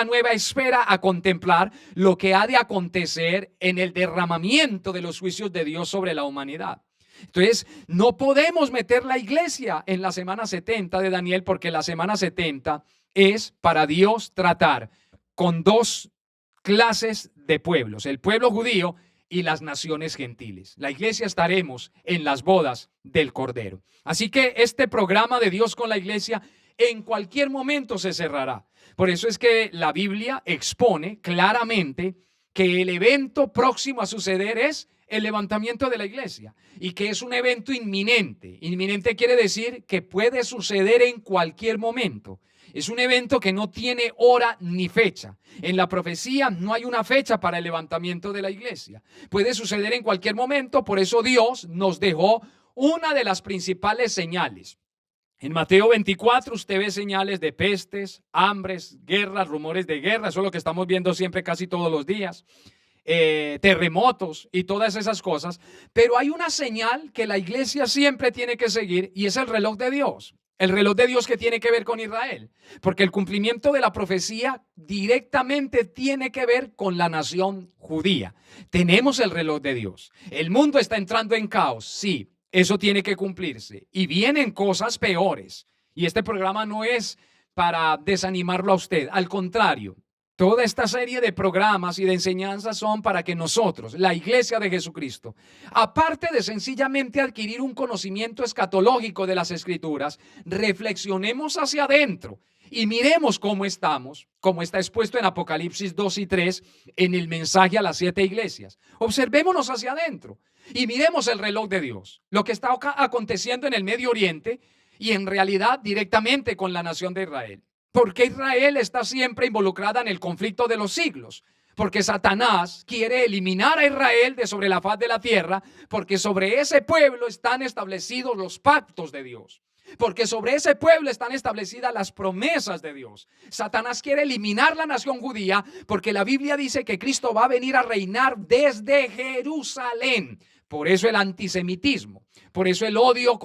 nueva esfera a contemplar lo que ha de acontecer en el derramamiento de los juicios de Dios sobre la humanidad. Entonces, no podemos meter la iglesia en la semana 70 de Daniel, porque la semana 70 es para Dios tratar con dos clases de pueblos, el pueblo judío y las naciones gentiles. La iglesia estaremos en las bodas del Cordero. Así que este programa de Dios con la iglesia en cualquier momento se cerrará. Por eso es que la Biblia expone claramente que el evento próximo a suceder es el levantamiento de la iglesia y que es un evento inminente. Inminente quiere decir que puede suceder en cualquier momento. Es un evento que no tiene hora ni fecha. En la profecía no hay una fecha para el levantamiento de la iglesia. Puede suceder en cualquier momento, por eso Dios nos dejó una de las principales señales. En Mateo 24 usted ve señales de pestes, hambres, guerras, rumores de guerra. Eso es lo que estamos viendo siempre casi todos los días. Terremotos y todas esas cosas. Pero hay una señal que la iglesia siempre tiene que seguir y es el reloj de Dios. El reloj de Dios que tiene que ver con Israel, porque el cumplimiento de la profecía directamente tiene que ver con la nación judía. Tenemos el reloj de Dios. El mundo está entrando en caos, sí, eso tiene que cumplirse. Y vienen cosas peores. Y este programa no es para desanimarlo a usted, al contrario. Toda esta serie de programas y de enseñanzas son para que nosotros, la iglesia de Jesucristo, aparte de sencillamente adquirir un conocimiento escatológico de las Escrituras, reflexionemos hacia adentro y miremos cómo estamos, como está expuesto en Apocalipsis 2 y 3 en el mensaje a las 7 iglesias. Observémonos hacia adentro y miremos el reloj de Dios, lo que está aconteciendo en el Medio Oriente y en realidad directamente con la nación de Israel. ¿Por qué Israel está siempre involucrada en el conflicto de los siglos? Porque Satanás quiere eliminar a Israel de sobre la faz de la tierra, porque sobre ese pueblo están establecidos los pactos de Dios. Porque sobre ese pueblo están establecidas las promesas de Dios. Satanás quiere eliminar la nación judía porque la Biblia dice que Cristo va a venir a reinar desde Jerusalén. Por eso el antisemitismo, por eso el odio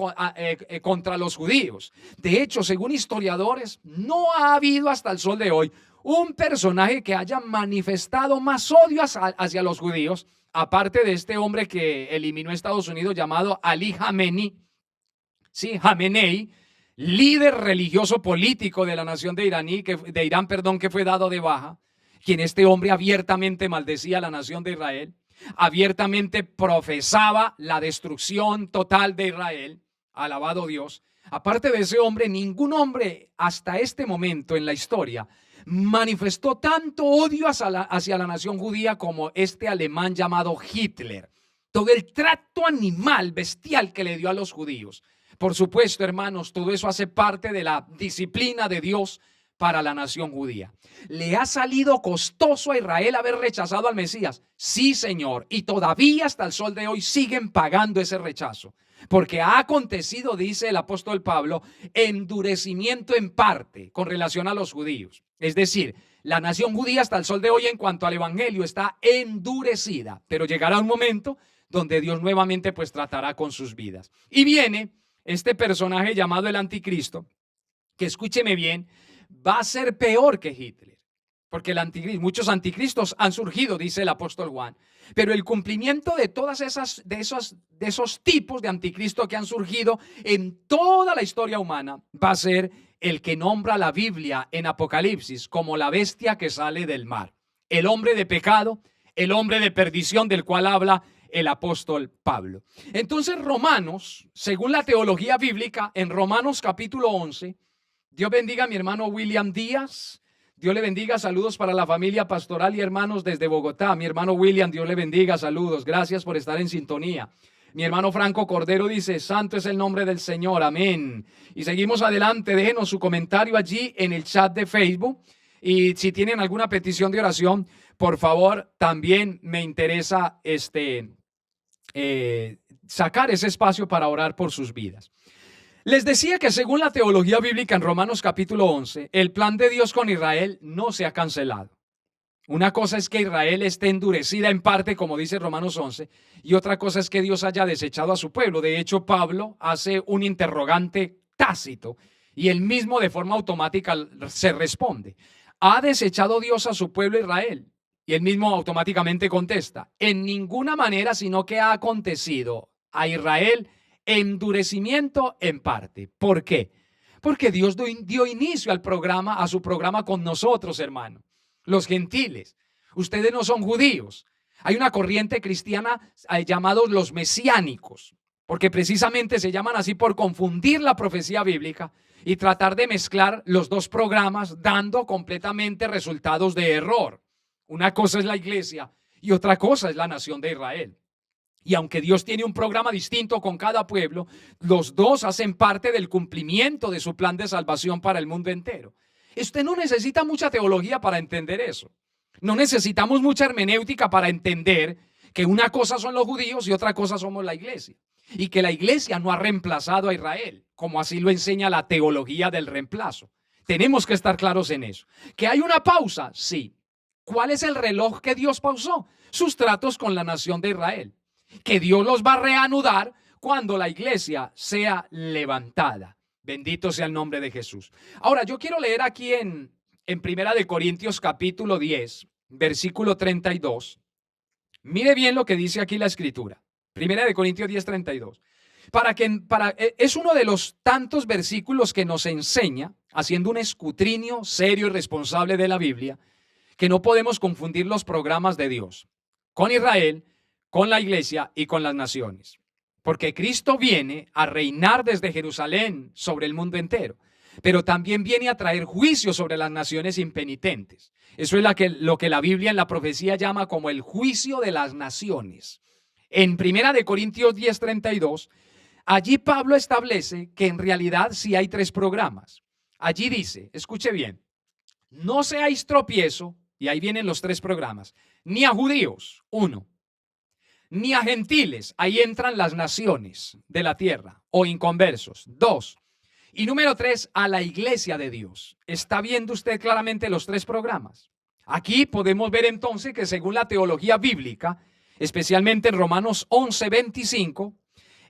contra los judíos. De hecho, según historiadores, no ha habido hasta el sol de hoy un personaje que haya manifestado más odio hacia los judíos, aparte de este hombre que eliminó Estados Unidos llamado Ali Khamenei, sí, Khamenei, líder religioso político de la nación de Irán, que fue dado de baja, quien este hombre abiertamente maldecía a la nación de Israel. Abiertamente profesaba la destrucción total de Israel. Alabado Dios. Aparte de ese hombre, ningún hombre hasta este momento en la historia manifestó tanto odio hacia la nación judía como este alemán llamado Hitler. Todo el trato animal, bestial que le dio a los judíos. Por supuesto, hermanos, todo eso hace parte de la disciplina de Dios para la nación judía. ¿Le ha salido costoso a Israel haber rechazado al Mesías? Sí, Señor, y todavía hasta el sol de hoy siguen pagando ese rechazo, porque ha acontecido, dice el apóstol Pablo, endurecimiento en parte con relación a los judíos. Es decir, la nación judía hasta el sol de hoy en cuanto al evangelio está endurecida, pero llegará un momento donde Dios nuevamente pues tratará con sus vidas. Y viene este personaje llamado el anticristo, que escúcheme bien, va a ser peor que Hitler. Porque el anticristo, muchos anticristos han surgido, dice el apóstol Juan, pero el cumplimiento de todas de esos tipos de anticristo que han surgido en toda la historia humana va a ser el que nombra la Biblia en Apocalipsis como la bestia que sale del mar, el hombre de pecado, el hombre de perdición del cual habla el apóstol Pablo. Entonces Romanos, según la teología bíblica, en Romanos capítulo 11, Dios bendiga a mi hermano William Díaz. Dios le bendiga, saludos para la familia pastoral y hermanos desde Bogotá. Mi hermano William, Dios le bendiga, saludos. Gracias por estar en sintonía. Mi hermano Franco Cordero dice, santo es el nombre del Señor, amén. Y seguimos adelante, déjenos su comentario allí en el chat de Facebook. Y si tienen alguna petición de oración, por favor, también me interesa sacar ese espacio para orar por sus vidas. Les decía que según la teología bíblica en Romanos capítulo 11, el plan de Dios con Israel no se ha cancelado. Una cosa es que Israel esté endurecida en parte, como dice Romanos 11, y otra cosa es que Dios haya desechado a su pueblo. De hecho, Pablo hace un interrogante tácito y él mismo de forma automática se responde. ¿Ha desechado Dios a su pueblo Israel? Y él mismo automáticamente contesta, en ninguna manera, sino que ha acontecido a Israel endurecimiento en parte. ¿Por qué? Porque Dios dio inicio al programa, a su programa con nosotros, hermano, los gentiles. Ustedes no son judíos. Hay una corriente cristiana llamados los mesiánicos, porque precisamente se llaman así por confundir la profecía bíblica y tratar de mezclar los dos programas, dando completamente resultados de error. Una cosa es la iglesia y otra cosa es la nación de Israel. Y aunque Dios tiene un programa distinto con cada pueblo, los dos hacen parte del cumplimiento de su plan de salvación para el mundo entero. Usted no necesita mucha teología para entender eso. No necesitamos mucha hermenéutica para entender que una cosa son los judíos y otra cosa somos la iglesia. Y que la iglesia no ha reemplazado a Israel, como así lo enseña la teología del reemplazo. Tenemos que estar claros en eso. ¿Que hay una pausa? Sí. ¿Cuál es el reloj que Dios pausó? Sus tratos con la nación de Israel. Que Dios los va a reanudar cuando la iglesia sea levantada. Bendito sea el nombre de Jesús. Ahora, yo quiero leer aquí en Primera de Corintios capítulo 10, versículo 32. Mire bien lo que dice aquí la escritura. Primera de Corintios 10, 32. Es uno de los tantos versículos que nos enseña, haciendo un escrutinio serio y responsable de la Biblia, que no podemos confundir los programas de Dios con Israel, con la iglesia y con las naciones. Porque Cristo viene a reinar desde Jerusalén sobre el mundo entero, pero también viene a traer juicio sobre las naciones impenitentes. Eso es lo que la Biblia en la profecía llama como el juicio de las naciones. En Primera de Corintios 10, 32, allí Pablo establece que en realidad sí hay tres programas. Allí dice, escuche bien, no seáis tropiezo, y ahí vienen los tres programas, ni a judíos, 1, ni a gentiles, ahí entran las naciones de la tierra o inconversos, 2, y número 3, a la iglesia de Dios. ¿Está viendo usted claramente los tres programas? Aquí podemos ver entonces que según la teología bíblica, especialmente en Romanos 11, 25,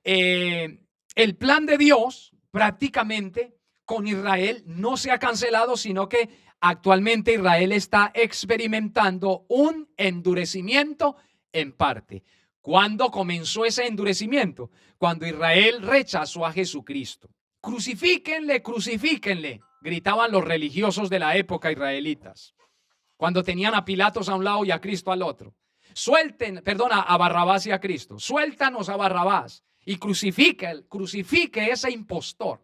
el plan de Dios prácticamente con Israel no se ha cancelado, sino que actualmente Israel está experimentando un endurecimiento en parte. ¿Cuándo comenzó ese endurecimiento? Cuando Israel rechazó a Jesucristo. Crucifíquenle, crucifíquenle, gritaban los religiosos de la época israelitas, cuando tenían a Pilatos a un lado y a Cristo al otro. A Barrabás y a Cristo. Suéltanos a Barrabás y crucifique ese impostor.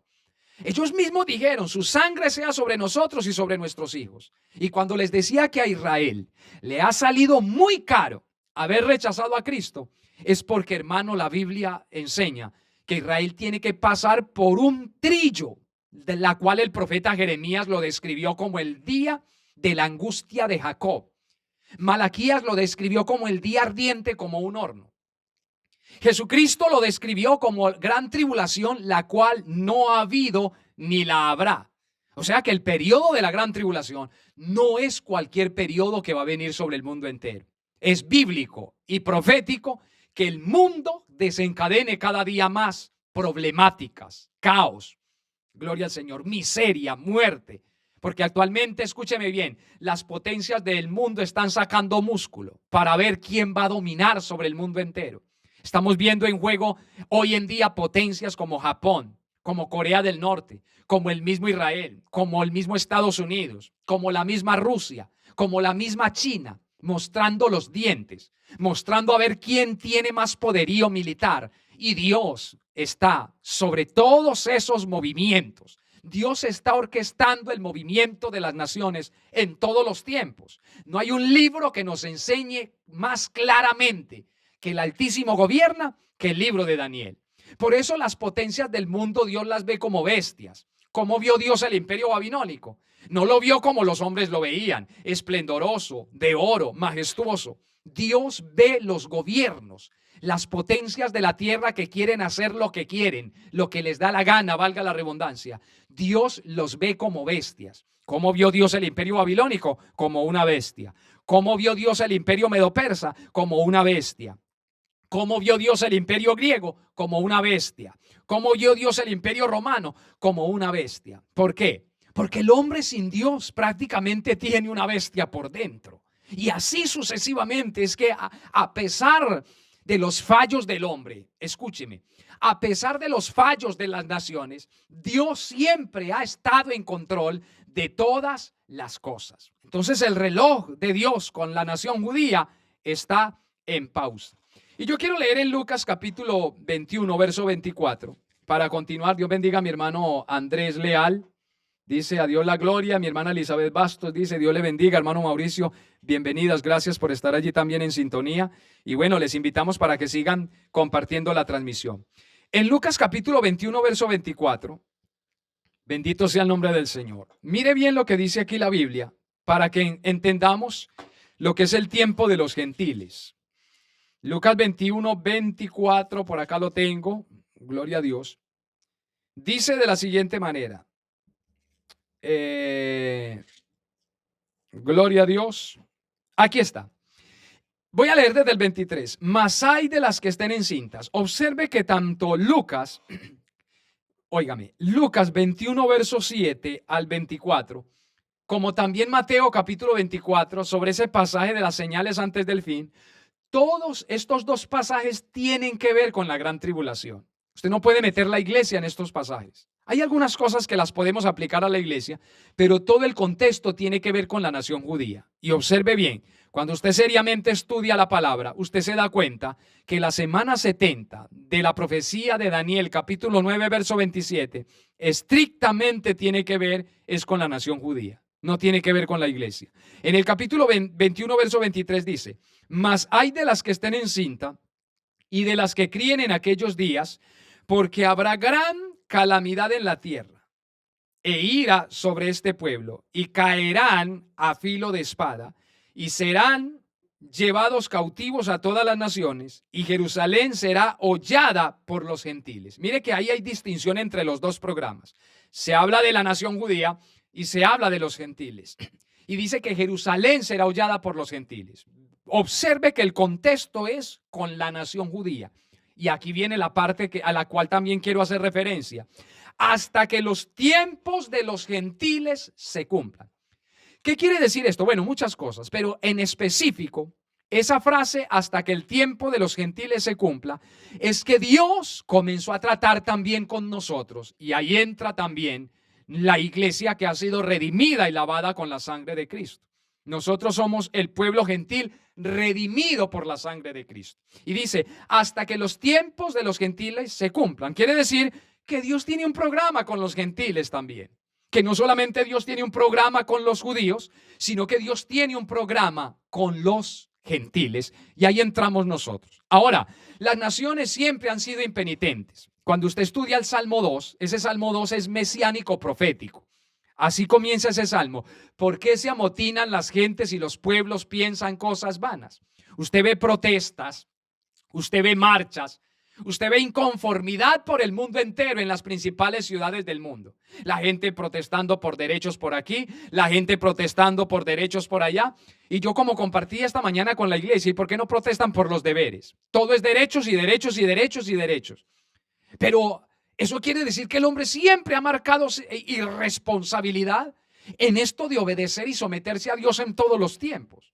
Ellos mismos dijeron, su sangre sea sobre nosotros y sobre nuestros hijos. Y cuando les decía que a Israel le ha salido muy caro haber rechazado a Cristo, es porque, hermano, la Biblia enseña que Israel tiene que pasar por un trillo, de la cual el profeta Jeremías lo describió como el día de la angustia de Jacob. Malaquías lo describió como el día ardiente como un horno. Jesucristo lo describió como gran tribulación, la cual no ha habido ni la habrá. O sea que el periodo de la gran tribulación no es cualquier periodo que va a venir sobre el mundo entero. Es bíblico y profético que el mundo desencadene cada día más problemáticas, caos, gloria al Señor, miseria, muerte. Porque actualmente, escúcheme bien, las potencias del mundo están sacando músculo para ver quién va a dominar sobre el mundo entero. Estamos viendo en juego hoy en día potencias como Japón, como Corea del Norte, como el mismo Israel, como el mismo Estados Unidos, como la misma Rusia, como la misma China, mostrando los dientes, mostrando a ver quién tiene más poderío militar. Y Dios está sobre todos esos movimientos. Dios está orquestando el movimiento de las naciones en todos los tiempos. No hay un libro que nos enseñe más claramente que el Altísimo gobierna que el libro de Daniel. Por eso las potencias del mundo Dios las ve como bestias. ¿Cómo vio Dios el imperio babilónico? No lo vio como los hombres lo veían, esplendoroso, de oro, majestuoso. Dios ve los gobiernos, las potencias de la tierra que quieren hacer lo que quieren, lo que les da la gana, valga la redundancia. Dios los ve como bestias. ¿Cómo vio Dios el imperio babilónico? Como una bestia. ¿Cómo vio Dios el imperio medo-persa? Como una bestia. ¿Cómo vio Dios el imperio griego? Como una bestia. ¿Cómo vio Dios el imperio romano? Como una bestia. ¿Por qué? Porque el hombre sin Dios prácticamente tiene una bestia por dentro. Y así sucesivamente. Es que a pesar de los fallos del hombre, escúcheme, a pesar de los fallos de las naciones, Dios siempre ha estado en control de todas las cosas. Entonces el reloj de Dios con la nación judía está en pausa. Y yo quiero leer en Lucas capítulo 21, verso 24, para continuar. Dios bendiga a mi hermano Andrés Leal. Dice, a Dios la gloria. Mi hermana Elizabeth Bastos dice, Dios le bendiga. Hermano Mauricio, bienvenidas. Gracias por estar allí también en sintonía. Y bueno, les invitamos para que sigan compartiendo la transmisión. En Lucas capítulo 21, verso 24, bendito sea el nombre del Señor. Mire bien lo que dice aquí la Biblia, para que entendamos lo que es el tiempo de los gentiles. Lucas 21, 24, por acá lo tengo, gloria a Dios. Dice de la siguiente manera. Gloria a Dios. Aquí está. Voy a leer desde el 23. Mas hay de las que estén encintas. Observe que tanto Lucas, óigame, Lucas 21, verso 7 al 24, como también Mateo capítulo 24, sobre ese pasaje de las señales antes del fin, todos estos dos pasajes tienen que ver con la gran tribulación. Usted no puede meter la iglesia en estos pasajes. Hay algunas cosas que las podemos aplicar a la iglesia, pero todo el contexto tiene que ver con la nación judía. Y observe bien, cuando usted seriamente estudia la palabra, usted se da cuenta que la semana 70 de la profecía de Daniel, capítulo 9, verso 27, estrictamente tiene que ver es con la nación judía. No tiene que ver con la iglesia. En el capítulo 21, verso 23 dice, mas hay de las que estén encinta y de las que críen en aquellos días, porque habrá gran calamidad en la tierra e ira sobre este pueblo, y caerán a filo de espada, y serán llevados cautivos a todas las naciones, y Jerusalén será hollada por los gentiles. Mire que ahí hay distinción entre los dos programas. Se habla de la nación judía y se habla de los gentiles. Y dice que Jerusalén será hollada por los gentiles. Observe que el contexto es con la nación judía. Y aquí viene la parte a la cual también quiero hacer referencia. Hasta que los tiempos de los gentiles se cumplan. ¿Qué quiere decir esto? Bueno, muchas cosas, pero en específico, esa frase, hasta que el tiempo de los gentiles se cumpla, es que Dios comenzó a tratar también con nosotros. Y ahí entra también la iglesia que ha sido redimida y lavada con la sangre de Cristo. Nosotros somos el pueblo gentil redimido por la sangre de Cristo. Y dice, hasta que los tiempos de los gentiles se cumplan. Quiere decir que Dios tiene un programa con los gentiles también. Que no solamente Dios tiene un programa con los judíos, sino que Dios tiene un programa con los gentiles. Y ahí entramos nosotros. Ahora, las naciones siempre han sido impenitentes. Cuando usted estudia el Salmo 2, ese Salmo 2 es mesiánico profético. Así comienza ese salmo. ¿Por qué se amotinan las gentes y los pueblos piensan cosas vanas? Usted ve protestas, usted ve marchas, Usted ve inconformidad por el mundo entero en las principales ciudades del mundo. La gente protestando por derechos por aquí, la gente protestando por derechos por allá. Y yo, como compartí esta mañana con la iglesia, ¿y por qué no protestan por los deberes? Todo es derechos y derechos y derechos y derechos. Pero eso quiere decir que el hombre siempre ha marcado irresponsabilidad en esto de obedecer y someterse a Dios en todos los tiempos.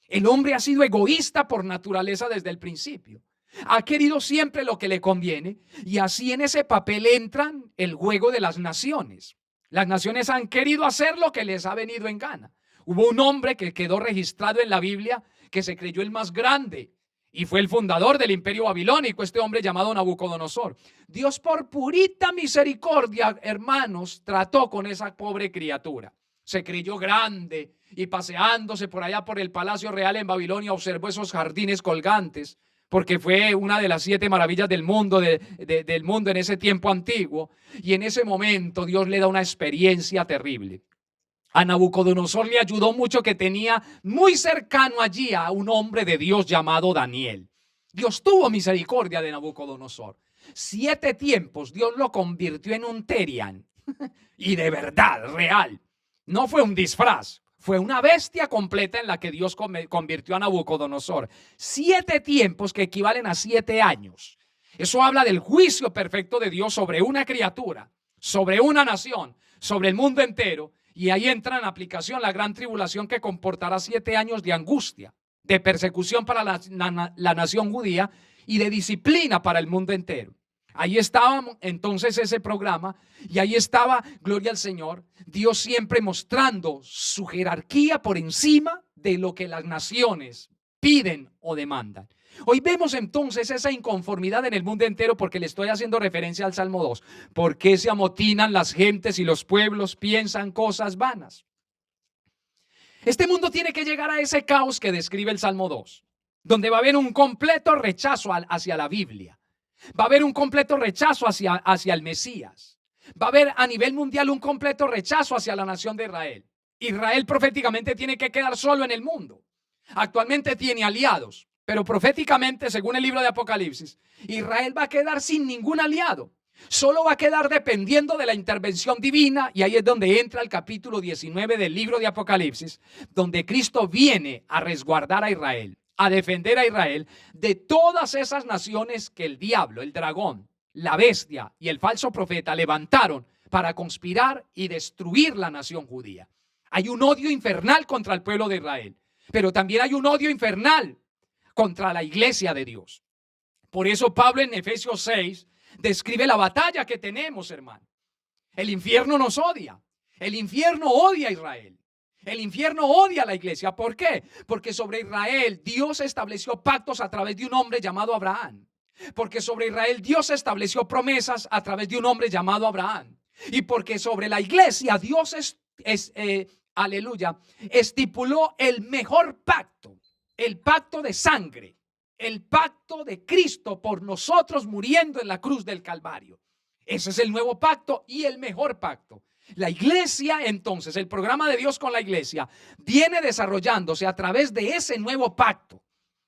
El hombre ha sido egoísta por naturaleza desde el principio. Ha querido siempre lo que le conviene, y así en ese papel entran el juego de las naciones. Las naciones han querido hacer lo que les ha venido en gana. Hubo un hombre que quedó registrado en la Biblia que se creyó el más grande y fue el fundador del imperio babilónico, este hombre llamado Nabucodonosor. Dios, por purita misericordia, hermanos, trató con esa pobre criatura. Se creyó grande y paseándose por allá por el palacio real en Babilonia observó esos jardines colgantes, porque fue una de las 7 maravillas del mundo, del mundo en ese tiempo antiguo. Y en ese momento Dios le da una experiencia terrible. A Nabucodonosor le ayudó mucho que tenía muy cercano allí a un hombre de Dios llamado Daniel. Dios tuvo misericordia de Nabucodonosor. 7 tiempos Dios lo convirtió en un Terian. Y de verdad, real. No fue un disfraz. Fue una bestia completa en la que Dios convirtió a Nabucodonosor. 7 tiempos que equivalen a 7 años. Eso habla del juicio perfecto de Dios sobre una criatura, sobre una nación, sobre el mundo entero. Y ahí entra en aplicación la gran tribulación que comportará 7 años de angustia, de persecución para la nación judía y de disciplina para el mundo entero. Ahí estaba entonces ese programa, y ahí estaba, gloria al Señor, Dios siempre mostrando su jerarquía por encima de lo que las naciones piden o demandan. Hoy vemos entonces esa inconformidad en el mundo entero, porque le estoy haciendo referencia al Salmo 2. ¿Por qué se amotinan las gentes y los pueblos piensan cosas vanas? Este mundo tiene que llegar a ese caos que describe el Salmo 2, donde va a haber un completo rechazo hacia la Biblia. Va a haber un completo rechazo hacia el Mesías. Va a haber a nivel mundial un completo rechazo hacia la nación de Israel. Israel proféticamente tiene que quedar solo en el mundo. Actualmente tiene aliados, pero proféticamente, según el libro de Apocalipsis, Israel va a quedar sin ningún aliado. Solo va a quedar dependiendo de la intervención divina, y ahí es donde entra el capítulo 19 del libro de Apocalipsis, donde Cristo viene a resguardar a Israel, a defender a Israel de todas esas naciones que el diablo, el dragón, la bestia y el falso profeta levantaron para conspirar y destruir la nación judía. Hay un odio infernal contra el pueblo de Israel, pero también hay un odio infernal contra la iglesia de Dios. Por eso Pablo en Efesios 6 describe la batalla que tenemos, hermano. El infierno nos odia. El infierno odia a Israel. El infierno odia a la iglesia. ¿Por qué? Porque sobre Israel Dios estableció pactos a través de un hombre llamado Abraham. Porque sobre Israel Dios estableció promesas a través de un hombre llamado Abraham. Y porque sobre la iglesia Dios aleluya, estipuló el mejor pacto, el pacto de sangre, el pacto de Cristo por nosotros muriendo en la cruz del Calvario. Ese es el nuevo pacto y el mejor pacto. La iglesia, entonces, el programa de Dios con la iglesia viene desarrollándose a través de ese nuevo pacto,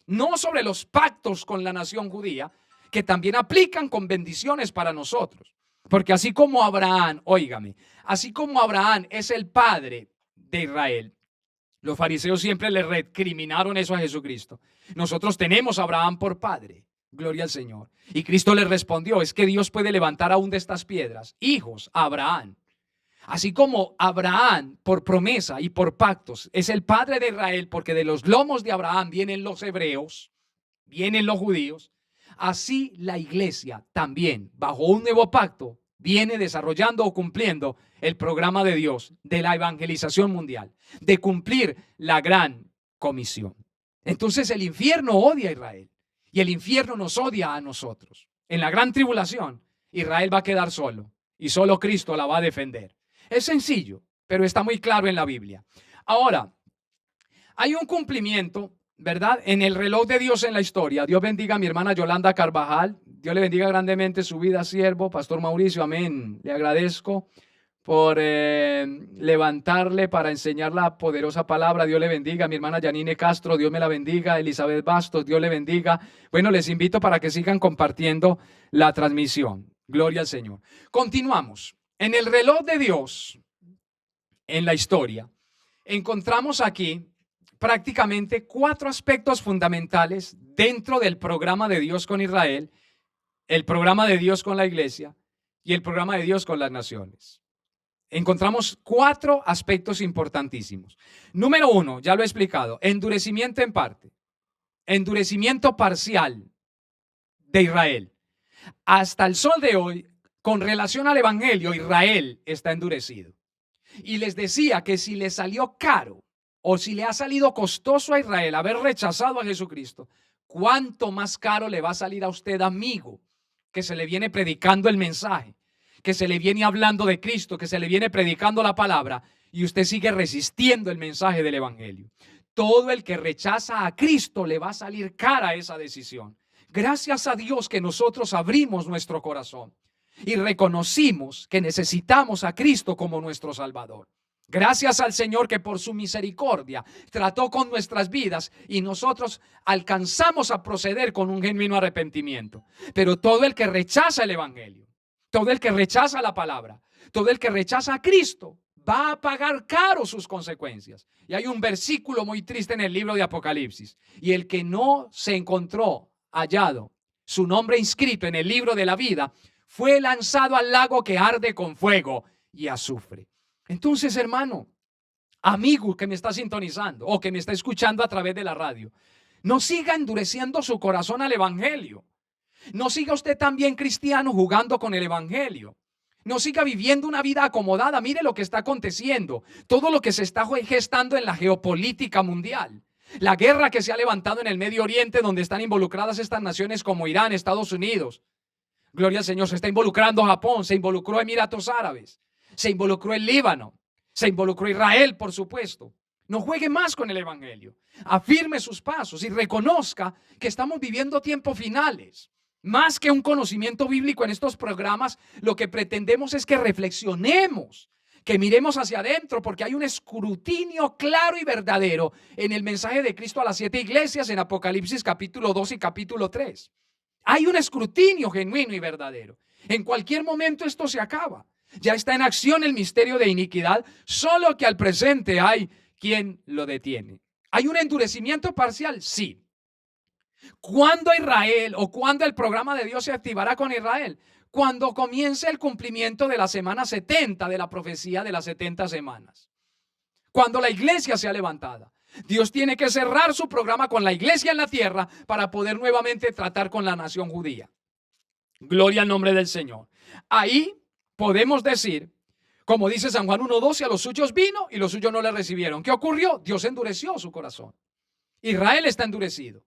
no sobre los pactos con la nación judía, que también aplican con bendiciones para nosotros. Porque así como Abraham, óigame, así como Abraham es el padre de Israel, los fariseos siempre le recriminaron eso a Jesucristo. Nosotros tenemos a Abraham por padre. Gloria al Señor. Y Cristo le respondió, es que Dios puede levantar aún de estas piedras hijos a Abraham. Así como Abraham por promesa y por pactos es el padre de Israel, porque de los lomos de Abraham vienen los hebreos, vienen los judíos, así la iglesia también bajo un nuevo pacto viene desarrollando o cumpliendo el programa de Dios de la evangelización mundial, de cumplir la gran comisión. Entonces el infierno odia a Israel y el infierno nos odia a nosotros. En la gran tribulación Israel va a quedar solo y solo Cristo la va a defender. Es sencillo, pero está muy claro en la Biblia. Ahora, hay un cumplimiento, ¿verdad?, en el reloj de Dios en la historia. Dios bendiga a mi hermana Yolanda Carvajal. Dios le bendiga grandemente su vida, siervo, Pastor Mauricio, amén. Le agradezco levantarle para enseñar la poderosa palabra. Dios le bendiga. Mi hermana Yanine Castro, Dios me la bendiga. Elizabeth Bastos, Dios le bendiga. Bueno, les invito para que sigan compartiendo la transmisión. Gloria al Señor. Continuamos. En el reloj de Dios, en la historia, encontramos aquí prácticamente 4 aspectos fundamentales dentro del programa de Dios con Israel, el programa de Dios con la iglesia y el programa de Dios con las naciones. Encontramos 4 aspectos importantísimos. Número 1, ya lo he explicado, endurecimiento en parte, endurecimiento parcial de Israel. Hasta el sol de hoy, con relación al evangelio, Israel está endurecido. Y les decía que si le salió caro o si le ha salido costoso a Israel haber rechazado a Jesucristo, ¿cuánto más caro le va a salir a usted, amigo, que se le viene predicando el mensaje, que se le viene hablando de Cristo, que se le viene predicando la palabra y usted sigue resistiendo el mensaje del evangelio? Todo el que rechaza a Cristo le va a salir cara esa decisión. Gracias a Dios que nosotros abrimos nuestro corazón y reconocimos que necesitamos a Cristo como nuestro Salvador. Gracias al Señor que por su misericordia trató con nuestras vidas y nosotros alcanzamos a proceder con un genuino arrepentimiento. Pero todo el que rechaza el evangelio, todo el que rechaza la palabra, todo el que rechaza a Cristo, va a pagar caro sus consecuencias. Y hay un versículo muy triste en el libro de Apocalipsis. Y el que no se encontró hallado su nombre inscrito en el libro de la vida fue lanzado al lago que arde con fuego y azufre. Entonces, hermano, amigo que me está sintonizando o que me está escuchando a través de la radio, no siga endureciendo su corazón al evangelio. No siga usted también, cristiano, jugando con el evangelio. No siga viviendo una vida acomodada. Mire lo que está aconteciendo, todo lo que se está gestando en la geopolítica mundial. La guerra que se ha levantado en el Medio Oriente, donde están involucradas estas naciones como Irán, Estados Unidos. Gloria al Señor, se está involucrando Japón, se involucró Emiratos Árabes, se involucró el Líbano, se involucró Israel, por supuesto. No juegue más con el evangelio. Afirme sus pasos y reconozca que estamos viviendo tiempos finales. Más que un conocimiento bíblico en estos programas, lo que pretendemos es que reflexionemos, que miremos hacia adentro, porque hay un escrutinio claro y verdadero en el mensaje de Cristo a las 7 iglesias en Apocalipsis capítulo 2 y capítulo 3. Hay un escrutinio genuino y verdadero. En cualquier momento esto se acaba. Ya está en acción el misterio de iniquidad, solo que al presente hay quien lo detiene. ¿Hay un endurecimiento parcial? Sí. ¿Cuándo Israel o cuándo el programa de Dios se activará con Israel? Cuando comience el cumplimiento de la semana 70 de la profecía de las 70 semanas. Cuando la iglesia sea levantada. Dios tiene que cerrar su programa con la iglesia en la tierra para poder nuevamente tratar con la nación judía. Gloria al nombre del Señor. Ahí podemos decir, como dice San Juan 1:12, a los suyos vino y los suyos no le recibieron. ¿Qué ocurrió? Dios endureció su corazón. Israel está endurecido.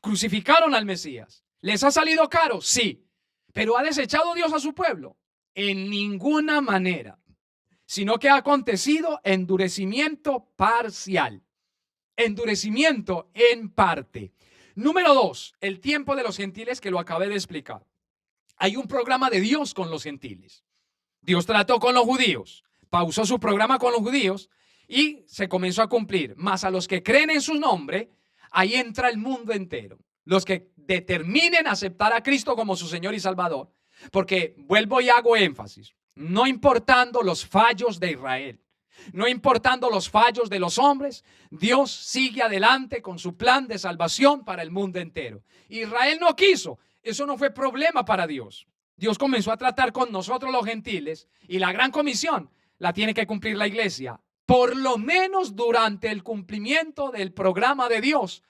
Crucificaron al Mesías. ¿Les ha salido caro? Sí. ¿Pero ha desechado Dios a su pueblo? En ninguna manera. Sino que ha acontecido endurecimiento parcial. Endurecimiento en parte. Número 2, el tiempo de los gentiles, que lo acabé de explicar. Hay un programa de Dios con los gentiles. Dios trató con los judíos, pausó su programa con los judíos y se comenzó a cumplir. Mas a los que creen en su nombre, ahí entra el mundo entero. Los que determinen aceptar a Cristo como su Señor y Salvador. Porque vuelvo y hago énfasis, no importando los fallos de Israel, no importando los fallos de los hombres, Dios sigue adelante con su plan de salvación para el mundo entero. Israel no quiso, eso no fue problema para Dios. Dios comenzó a tratar con nosotros los gentiles y la gran comisión la tiene que cumplir la iglesia, por lo menos durante el cumplimiento del programa de Dios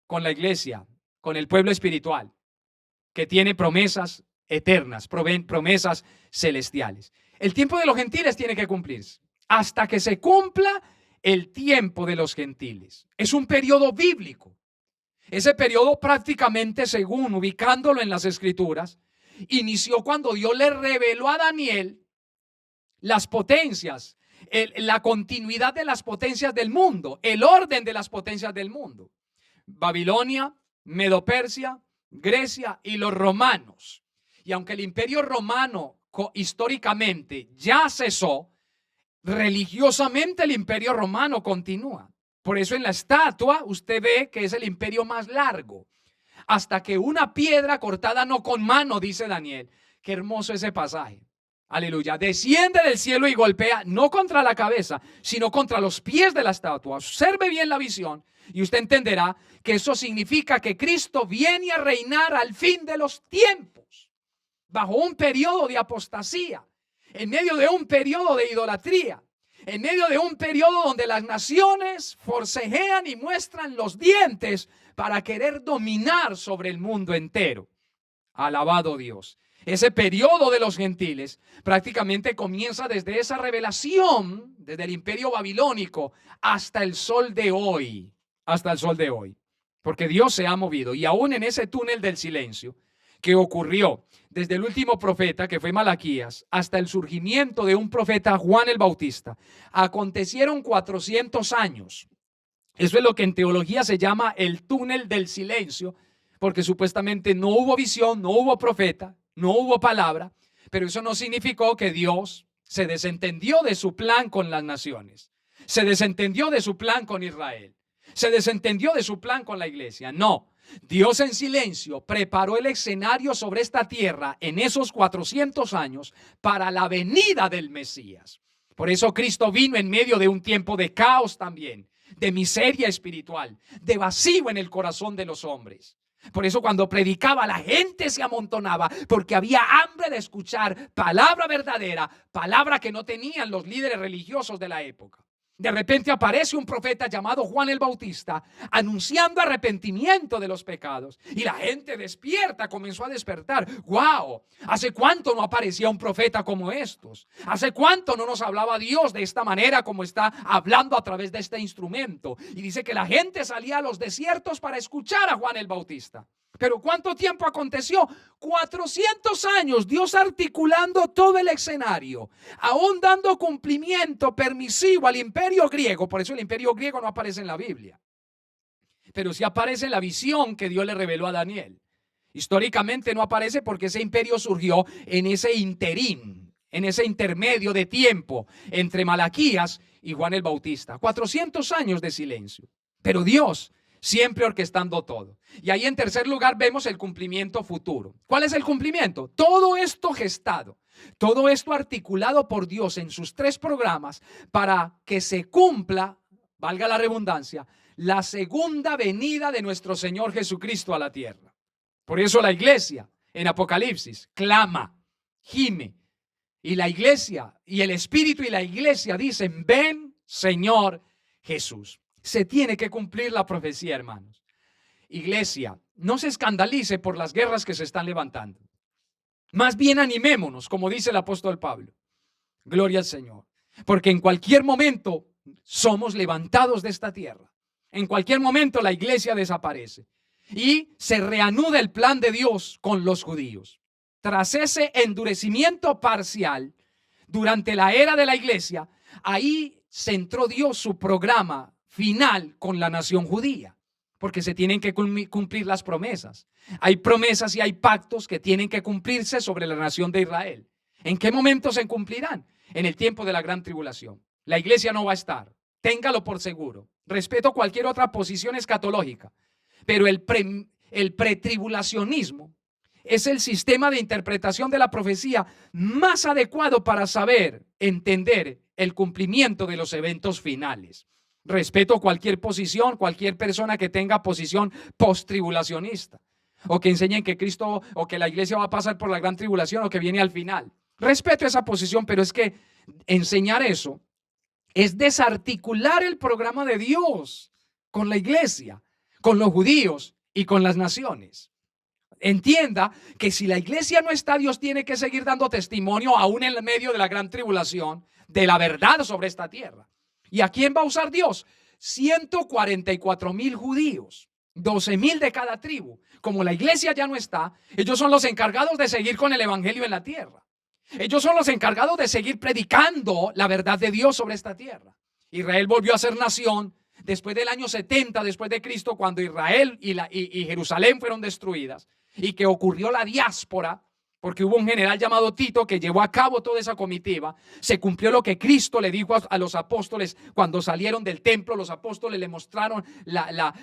con la iglesia, con el pueblo espiritual, que tiene promesas eternas, promesas celestiales. El tiempo de los gentiles tiene que cumplirse hasta que se cumpla el tiempo de los gentiles. Es un periodo bíblico. Ese periodo prácticamente, según ubicándolo en las escrituras, inició cuando Dios le reveló a Daniel las potencias, la continuidad de las potencias del mundo, el orden de las potencias del mundo. Babilonia, Medo-Persia, Grecia y los romanos. Y aunque el imperio romano históricamente ya cesó, religiosamente el imperio romano continúa. Por eso en la estatua usted ve que es el imperio más largo. Hasta que una piedra cortada no con mano, dice Daniel. Qué hermoso ese pasaje. Aleluya. Desciende del cielo y golpea no contra la cabeza, sino contra los pies de la estatua. Observe bien la visión y usted entenderá que eso significa que Cristo viene a reinar al fin de los tiempos, bajo un periodo de apostasía, en medio de un periodo de idolatría, en medio de un periodo donde las naciones forcejean y muestran los dientes para querer dominar sobre el mundo entero. Alabado Dios. Ese periodo de los gentiles prácticamente comienza desde esa revelación, desde el imperio babilónico hasta el sol de hoy, hasta el sol de hoy, porque Dios se ha movido. Y aún en ese túnel del silencio que ocurrió desde el último profeta, que fue Malaquías, hasta el surgimiento de un profeta, Juan el Bautista, acontecieron 400 años. Eso es lo que en teología se llama el túnel del silencio, porque supuestamente no hubo visión, no hubo profeta, no hubo palabra, pero eso no significó que Dios se desentendió de su plan con las naciones, se desentendió de su plan con Israel, se desentendió de su plan con la iglesia. No, Dios en silencio preparó el escenario sobre esta tierra en esos 400 años para la venida del Mesías. Por eso Cristo vino en medio de un tiempo de caos también, de miseria espiritual, de vacío en el corazón de los hombres. Por eso cuando predicaba la gente se amontonaba, porque había hambre de escuchar palabra verdadera, palabra que no tenían los líderes religiosos de la época. De repente aparece un profeta llamado Juan el Bautista anunciando arrepentimiento de los pecados, y la gente despierta, comenzó a despertar. ¡Wow! ¿Hace cuánto no aparecía un profeta como estos? ¿Hace cuánto no nos hablaba Dios de esta manera como está hablando a través de este instrumento? Y dice que la gente salía a los desiertos para escuchar a Juan el Bautista. Pero ¿cuánto tiempo aconteció? 400 años, Dios articulando todo el escenario, aún dando cumplimiento permisivo al imperio griego. Por eso el imperio griego no aparece en la Biblia, pero sí aparece en la visión que Dios le reveló a Daniel. Históricamente no aparece porque ese imperio surgió en ese interín, en ese intermedio de tiempo entre Malaquías y Juan el Bautista. 400 años de silencio, pero Dios siempre orquestando todo. Y ahí en tercer lugar vemos el cumplimiento futuro. ¿Cuál es el cumplimiento? Todo esto gestado, todo esto articulado por Dios en sus 3 programas para que se cumpla, valga la redundancia, la segunda venida de nuestro Señor Jesucristo a la tierra. Por eso la iglesia en Apocalipsis clama, gime, y la iglesia y el Espíritu y la iglesia dicen: ven, Señor Jesús. Se tiene que cumplir la profecía, hermanos. Iglesia, no se escandalice por las guerras que se están levantando. Más bien animémonos, como dice el apóstol Pablo. Gloria al Señor. Porque en cualquier momento somos levantados de esta tierra. En cualquier momento la iglesia desaparece. Y se reanuda el plan de Dios con los judíos. Tras ese endurecimiento parcial, durante la era de la iglesia, ahí centró Dios su programa final con la nación judía, porque se tienen que cumplir las promesas. Hay promesas y hay pactos que tienen que cumplirse sobre la nación de Israel. ¿En qué momento se cumplirán? En el tiempo de la gran tribulación. La iglesia no va a estar, téngalo por seguro. Respeto cualquier otra posición escatológica, pero el pretribulacionismo es el sistema de interpretación de la profecía más adecuado para saber, entender el cumplimiento de los eventos finales. Respeto cualquier posición, cualquier persona que tenga posición post-tribulacionista, o que enseñen que Cristo o que la iglesia va a pasar por la gran tribulación o que viene al final. Respeto esa posición, pero es que enseñar eso es desarticular el programa de Dios con la iglesia, con los judíos y con las naciones. Entienda que si la iglesia no está, Dios tiene que seguir dando testimonio aún en medio de la gran tribulación de la verdad sobre esta tierra. ¿Y a quién va a usar Dios? 144,000 judíos, 12,000 de cada tribu. Como la iglesia ya no está, ellos son los encargados de seguir con el evangelio en la tierra. Ellos son los encargados de seguir predicando la verdad de Dios sobre esta tierra. Israel volvió a ser nación después del año 70 después de Cristo, cuando Israel y Jerusalén fueron destruidas y que ocurrió la diáspora porque hubo un general llamado Tito que llevó a cabo toda esa comitiva. Se cumplió lo que Cristo le dijo a los apóstoles cuando salieron del templo. Los apóstoles le mostraron la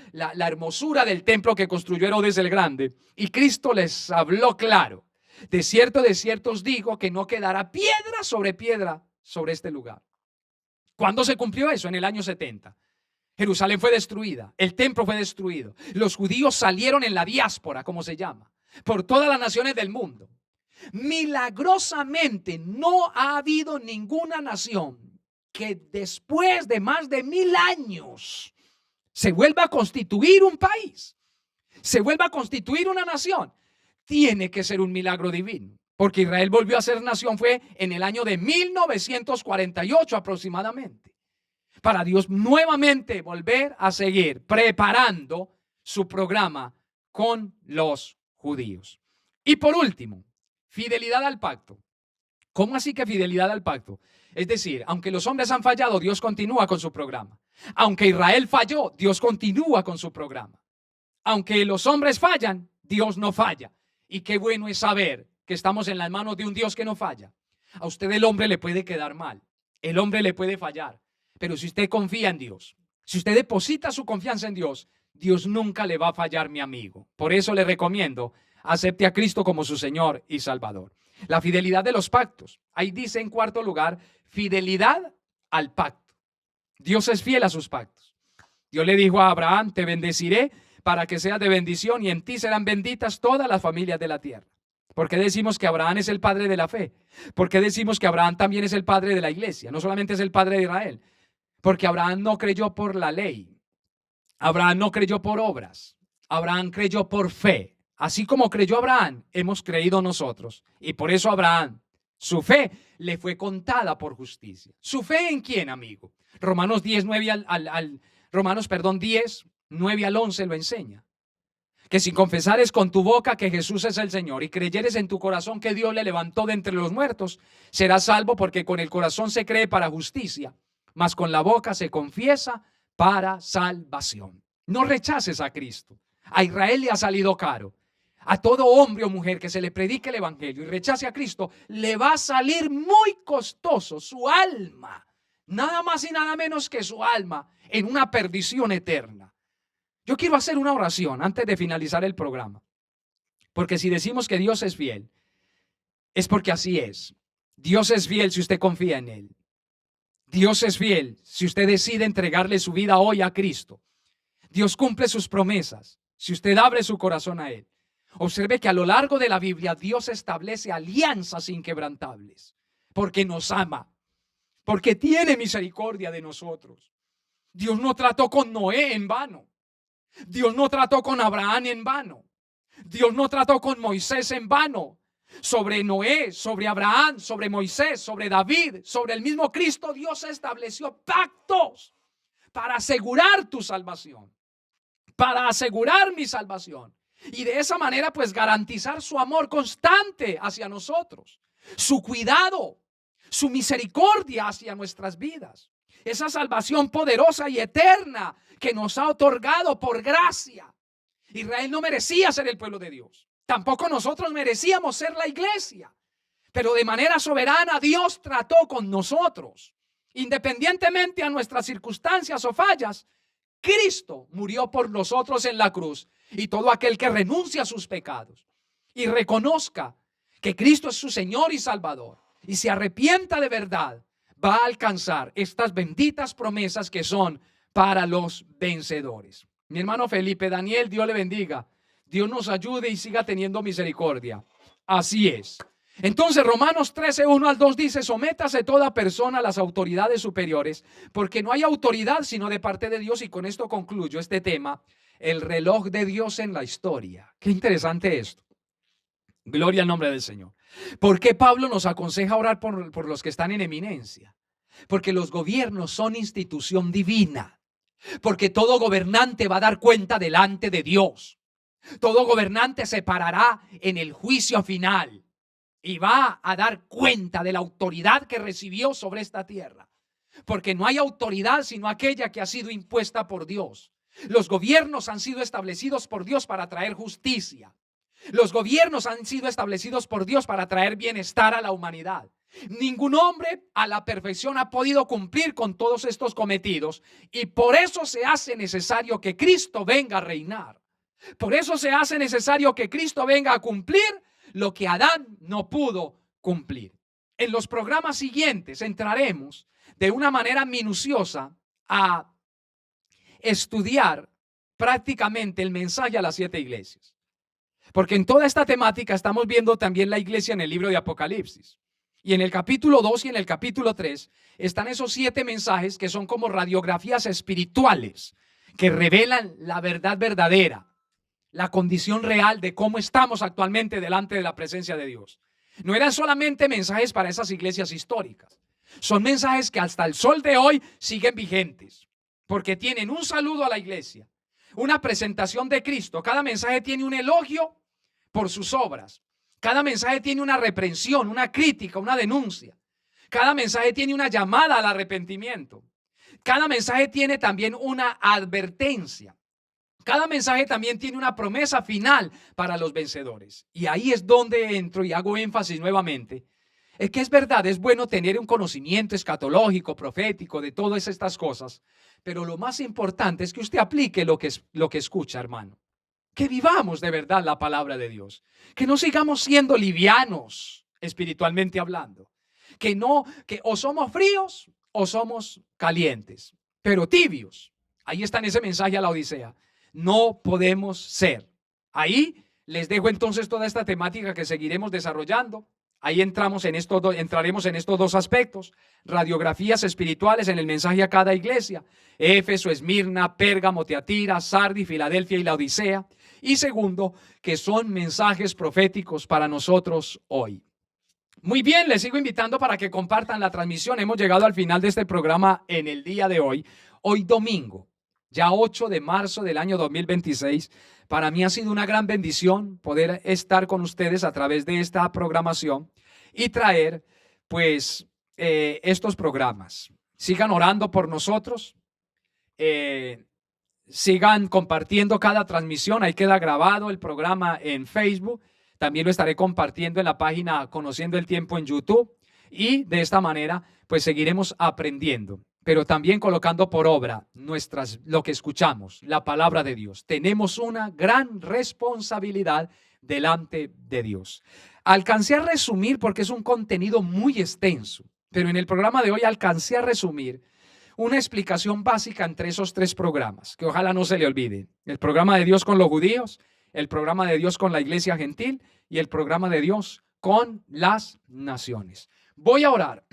hermosura del templo que construyó Herodes el Grande. Y Cristo les habló claro. De cierto os digo que no quedará piedra sobre este lugar. ¿Cuándo se cumplió eso? En el año 70. Jerusalén fue destruida, el templo fue destruido. Los judíos salieron en la diáspora, como se llama, por todas las naciones del mundo. Milagrosamente no ha habido ninguna nación que después de más de 1000 años se vuelva a constituir un país, se vuelva a constituir una nación. Tiene que ser un milagro divino, porque Israel volvió a ser nación fue en el año de 1948 aproximadamente, para Dios nuevamente volver a seguir preparando su programa con los judíos. Y por último, fidelidad al pacto. ¿Cómo así que fidelidad al pacto? Es decir, aunque los hombres han fallado, Dios continúa con su programa. Aunque Israel falló, Dios continúa con su programa. Aunque los hombres fallan, Dios no falla. Y qué bueno es saber que estamos en las manos de un Dios que no falla. A usted el hombre le puede quedar mal, el hombre le puede fallar, pero si usted confía en Dios, si usted deposita su confianza en Dios, Dios nunca le va a fallar, mi amigo. Por eso le recomiendo, acepte a Cristo como su Señor y Salvador. La fidelidad de los pactos. Ahí dice en cuarto lugar, fidelidad al pacto. Dios es fiel a sus pactos. Dios le dijo a Abraham, te bendeciré para que seas de bendición y en ti serán benditas todas las familias de la tierra. ¿Por qué decimos que Abraham es el padre de la fe? ¿Por qué decimos que Abraham también es el padre de la iglesia? No solamente es el padre de Israel. Porque Abraham no creyó por la ley. Abraham no creyó por obras. Abraham creyó por fe. Así como creyó Abraham, hemos creído nosotros. Y por eso Abraham, su fe le fue contada por justicia. ¿Su fe en quién, amigo? Romanos 10, 9 al 11 lo enseña. Que si confesares con tu boca que Jesús es el Señor y creyeres en tu corazón que Dios le levantó de entre los muertos, serás salvo, porque con el corazón se cree para justicia, mas con la boca se confiesa para salvación. No rechaces a Cristo. A Israel le ha salido caro. A todo hombre o mujer que se le predique el evangelio y rechace a Cristo, le va a salir muy costoso su alma, nada más y nada menos que su alma, en una perdición eterna. Yo quiero hacer una oración antes de finalizar el programa, porque si decimos que Dios es fiel, es porque así es. Dios es fiel si usted confía en Él. Dios es fiel si usted decide entregarle su vida hoy a Cristo. Dios cumple sus promesas si usted abre su corazón a Él. Observe que a lo largo de la Biblia Dios establece alianzas inquebrantables, porque nos ama, porque tiene misericordia de nosotros. Dios no trató con Noé en vano. Dios no trató con Abraham en vano. Dios no trató con Moisés en vano. Sobre Noé, sobre Abraham, sobre Moisés, sobre David, sobre el mismo Cristo, Dios estableció pactos para asegurar tu salvación, para asegurar mi salvación. Y de esa manera pues garantizar su amor constante hacia nosotros, su cuidado, su misericordia hacia nuestras vidas. Esa salvación poderosa y eterna que nos ha otorgado por gracia. Israel no merecía ser el pueblo de Dios. Tampoco nosotros merecíamos ser la iglesia. Pero de manera soberana Dios trató con nosotros. Independientemente a nuestras circunstancias o fallas, Cristo murió por nosotros en la cruz. Y todo aquel que renuncia a sus pecados y reconozca que Cristo es su Señor y Salvador y se arrepienta de verdad, va a alcanzar estas benditas promesas que son para los vencedores. Mi hermano Felipe Daniel, Dios le bendiga. Dios nos ayude y siga teniendo misericordia. Así es. Entonces Romanos 13, 1 al 2 dice: sométase toda persona a las autoridades superiores, porque no hay autoridad sino de parte de Dios. Y con esto concluyo este tema, el reloj de Dios en la historia. Qué interesante esto. Gloria al nombre del Señor. ¿Por qué Pablo nos aconseja orar por los que están en eminencia? Porque los gobiernos son institución divina. Porque todo gobernante va a dar cuenta delante de Dios. Todo gobernante se parará en el juicio final y va a dar cuenta de la autoridad que recibió sobre esta tierra. Porque no hay autoridad sino aquella que ha sido impuesta por Dios. Los gobiernos han sido establecidos por Dios para traer justicia. Los gobiernos han sido establecidos por Dios para traer bienestar a la humanidad. Ningún hombre a la perfección ha podido cumplir con todos estos cometidos y por eso se hace necesario que Cristo venga a reinar. Por eso se hace necesario que Cristo venga a cumplir lo que Adán no pudo cumplir. En los programas siguientes entraremos de una manera minuciosa a estudiar prácticamente el mensaje a las 7 iglesias. Porque en toda esta temática estamos viendo también la iglesia en el libro de Apocalipsis. Y en el capítulo 2 y en el capítulo 3 están esos 7 mensajes que son como radiografías espirituales que revelan la verdad verdadera, la condición real de cómo estamos actualmente delante de la presencia de Dios. No eran solamente mensajes para esas iglesias históricas. Son mensajes que hasta el sol de hoy siguen vigentes, porque tienen un saludo a la iglesia, una presentación de Cristo. Cada mensaje tiene un elogio por sus obras. Cada mensaje tiene una reprensión, una crítica, una denuncia. Cada mensaje tiene una llamada al arrepentimiento. Cada mensaje tiene también una advertencia. Cada mensaje también tiene una promesa final para los vencedores. Y ahí es donde entro y hago énfasis nuevamente. Es que es verdad, es bueno tener un conocimiento escatológico, profético de todas estas cosas. Pero lo más importante es que usted aplique lo que escucha, hermano. Que vivamos de verdad la palabra de Dios. Que no sigamos siendo livianos espiritualmente hablando. Que o somos fríos o somos calientes, pero tibios. Ahí está en ese mensaje a la Odisea. No podemos ser. Ahí les dejo entonces toda esta temática que seguiremos desarrollando. Ahí entraremos en estos 2 aspectos. Radiografías espirituales en el mensaje a cada iglesia. Éfeso, Esmirna, Pérgamo, Tiatira, Sardis, Filadelfia y la Odisea. Y segundo, que son mensajes proféticos para nosotros hoy. Muy bien, les sigo invitando para que compartan la transmisión. Hemos llegado al final de este programa en el día de hoy. Hoy domingo, ya 8 de marzo del año 2026. Para mí ha sido una gran bendición poder estar con ustedes a través de esta programación y traer pues estos programas. Sigan orando por nosotros. Sigan compartiendo cada transmisión. Ahí queda grabado el programa en Facebook. También lo estaré compartiendo en la página Conociendo el Tiempo en YouTube. Y de esta manera, pues seguiremos aprendiendo, pero también colocando por obra lo que escuchamos, la palabra de Dios. Tenemos una gran responsabilidad delante de Dios. Alcancé a resumir porque es un contenido muy extenso, pero en el programa de hoy alcancé a resumir una explicación básica entre esos 3 programas, que ojalá no se le olviden. El programa de Dios con los judíos, el programa de Dios con la iglesia gentil y el programa de Dios con las naciones. Voy a orar.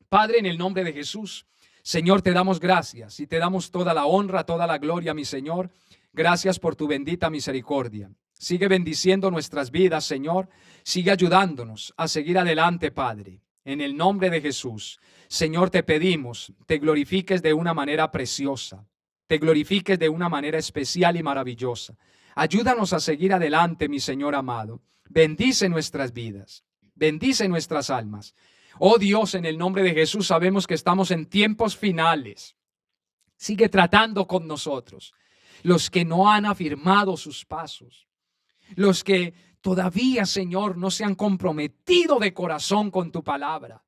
Padre, en el nombre de Jesús, Señor, te damos gracias y te damos toda la honra, toda la gloria, mi Señor. Gracias por tu bendita misericordia. Sigue bendiciendo nuestras vidas, Señor. Sigue ayudándonos a seguir adelante, Padre. En el nombre de Jesús, Señor, te pedimos, te glorifiques de una manera preciosa. Te glorifiques de una manera especial y maravillosa. Ayúdanos a seguir adelante, mi Señor amado. Bendice nuestras vidas. Bendice nuestras almas. Oh Dios, en el nombre de Jesús sabemos que estamos en tiempos finales. Sigue tratando con nosotros. Los que no han afirmado sus pasos. Los que todavía, Señor, no se han comprometido de corazón con tu palabra.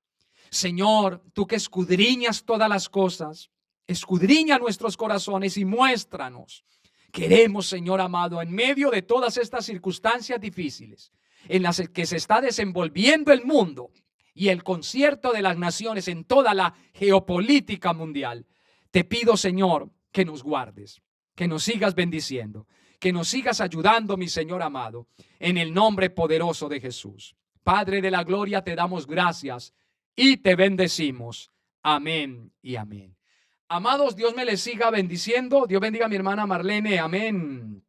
Señor, tú que escudriñas todas las cosas, escudriña nuestros corazones y muéstranos. Queremos, Señor amado, en medio de todas estas circunstancias difíciles en las que se está desenvolviendo el mundo y el concierto de las naciones en toda la geopolítica mundial, te pido, Señor, que nos guardes, que nos sigas bendiciendo, que nos sigas ayudando, mi Señor amado, en el nombre poderoso de Jesús. Padre de la gloria, te damos gracias y te bendecimos. Amén y amén. Amados, Dios me les siga bendiciendo. Dios bendiga a mi hermana Marlene. Amén.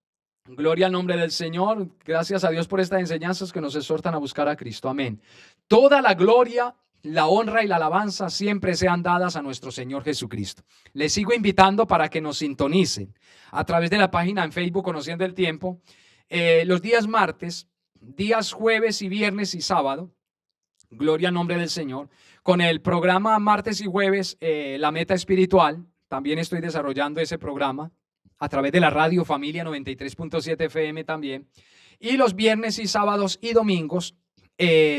Gloria al nombre del Señor. Gracias a Dios por estas enseñanzas que nos exhortan a buscar a Cristo. Amén. Toda la gloria, la honra y la alabanza siempre sean dadas a nuestro Señor Jesucristo. Les sigo invitando para que nos sintonicen a través de la página en Facebook Conociendo el Tiempo. Los días martes, días jueves y viernes y sábado. Gloria al nombre del Señor. Con el programa martes y jueves, La Meta Espiritual. También estoy desarrollando ese programa a través de la radio Familia 93.7 FM también. Y los viernes y sábados y domingos,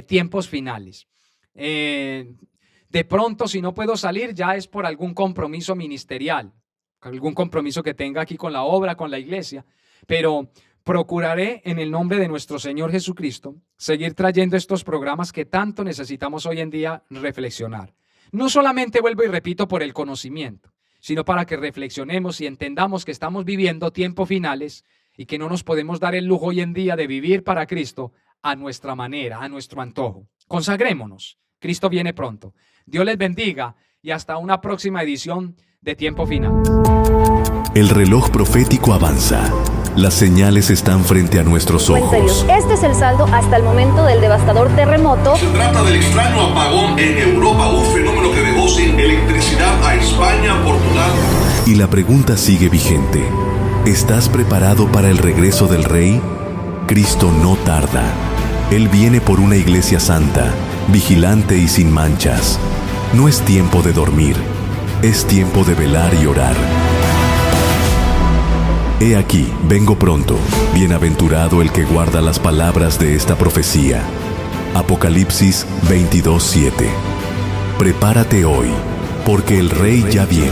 tiempos finales. De pronto, si no puedo salir, ya es por algún compromiso ministerial, algún compromiso que tenga aquí con la obra, con la iglesia, pero procuraré en el nombre de nuestro Señor Jesucristo seguir trayendo estos programas que tanto necesitamos hoy en día reflexionar. No solamente, vuelvo y repito, por el conocimiento, sino para que reflexionemos y entendamos que estamos viviendo tiempos finales y que no nos podemos dar el lujo hoy en día de vivir para Cristo a nuestra manera, a nuestro antojo. Consagrémonos. Cristo viene pronto. Dios les bendiga y hasta una próxima edición de Tiempo Final. El reloj profético avanza. Las señales están frente a nuestros ojos. Este es el saldo hasta el momento del devastador terremoto. Se trata del extraño apagón en Europa, un fenómeno que dejó sin electricidad a España, Portugal. Y la pregunta sigue vigente. ¿Estás preparado para el regreso del Rey? Cristo no tarda. Él viene por una iglesia santa, vigilante y sin manchas. No es tiempo de dormir, es tiempo de velar y orar. He aquí, vengo pronto. Bienaventurado el que guarda las palabras de esta profecía. Apocalipsis 22:7. Prepárate hoy, porque el Rey ya viene.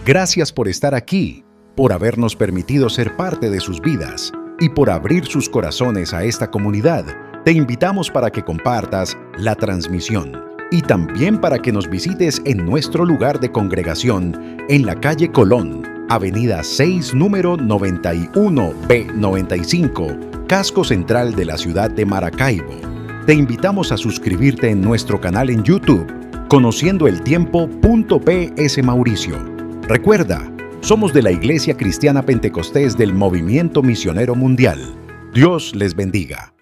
Gracias por estar aquí, por habernos permitido ser parte de sus vidas y por abrir sus corazones a esta comunidad. Te invitamos para que compartas la transmisión y también para que nos visites en nuestro lugar de congregación en la calle Colón, avenida 6, número 91B95, casco central de la ciudad de Maracaibo. Te invitamos a suscribirte en nuestro canal en YouTube, Conociendo el Tiempo.ps Mauricio. Recuerda, somos de la Iglesia Cristiana Pentecostés del Movimiento Misionero Mundial. Dios les bendiga.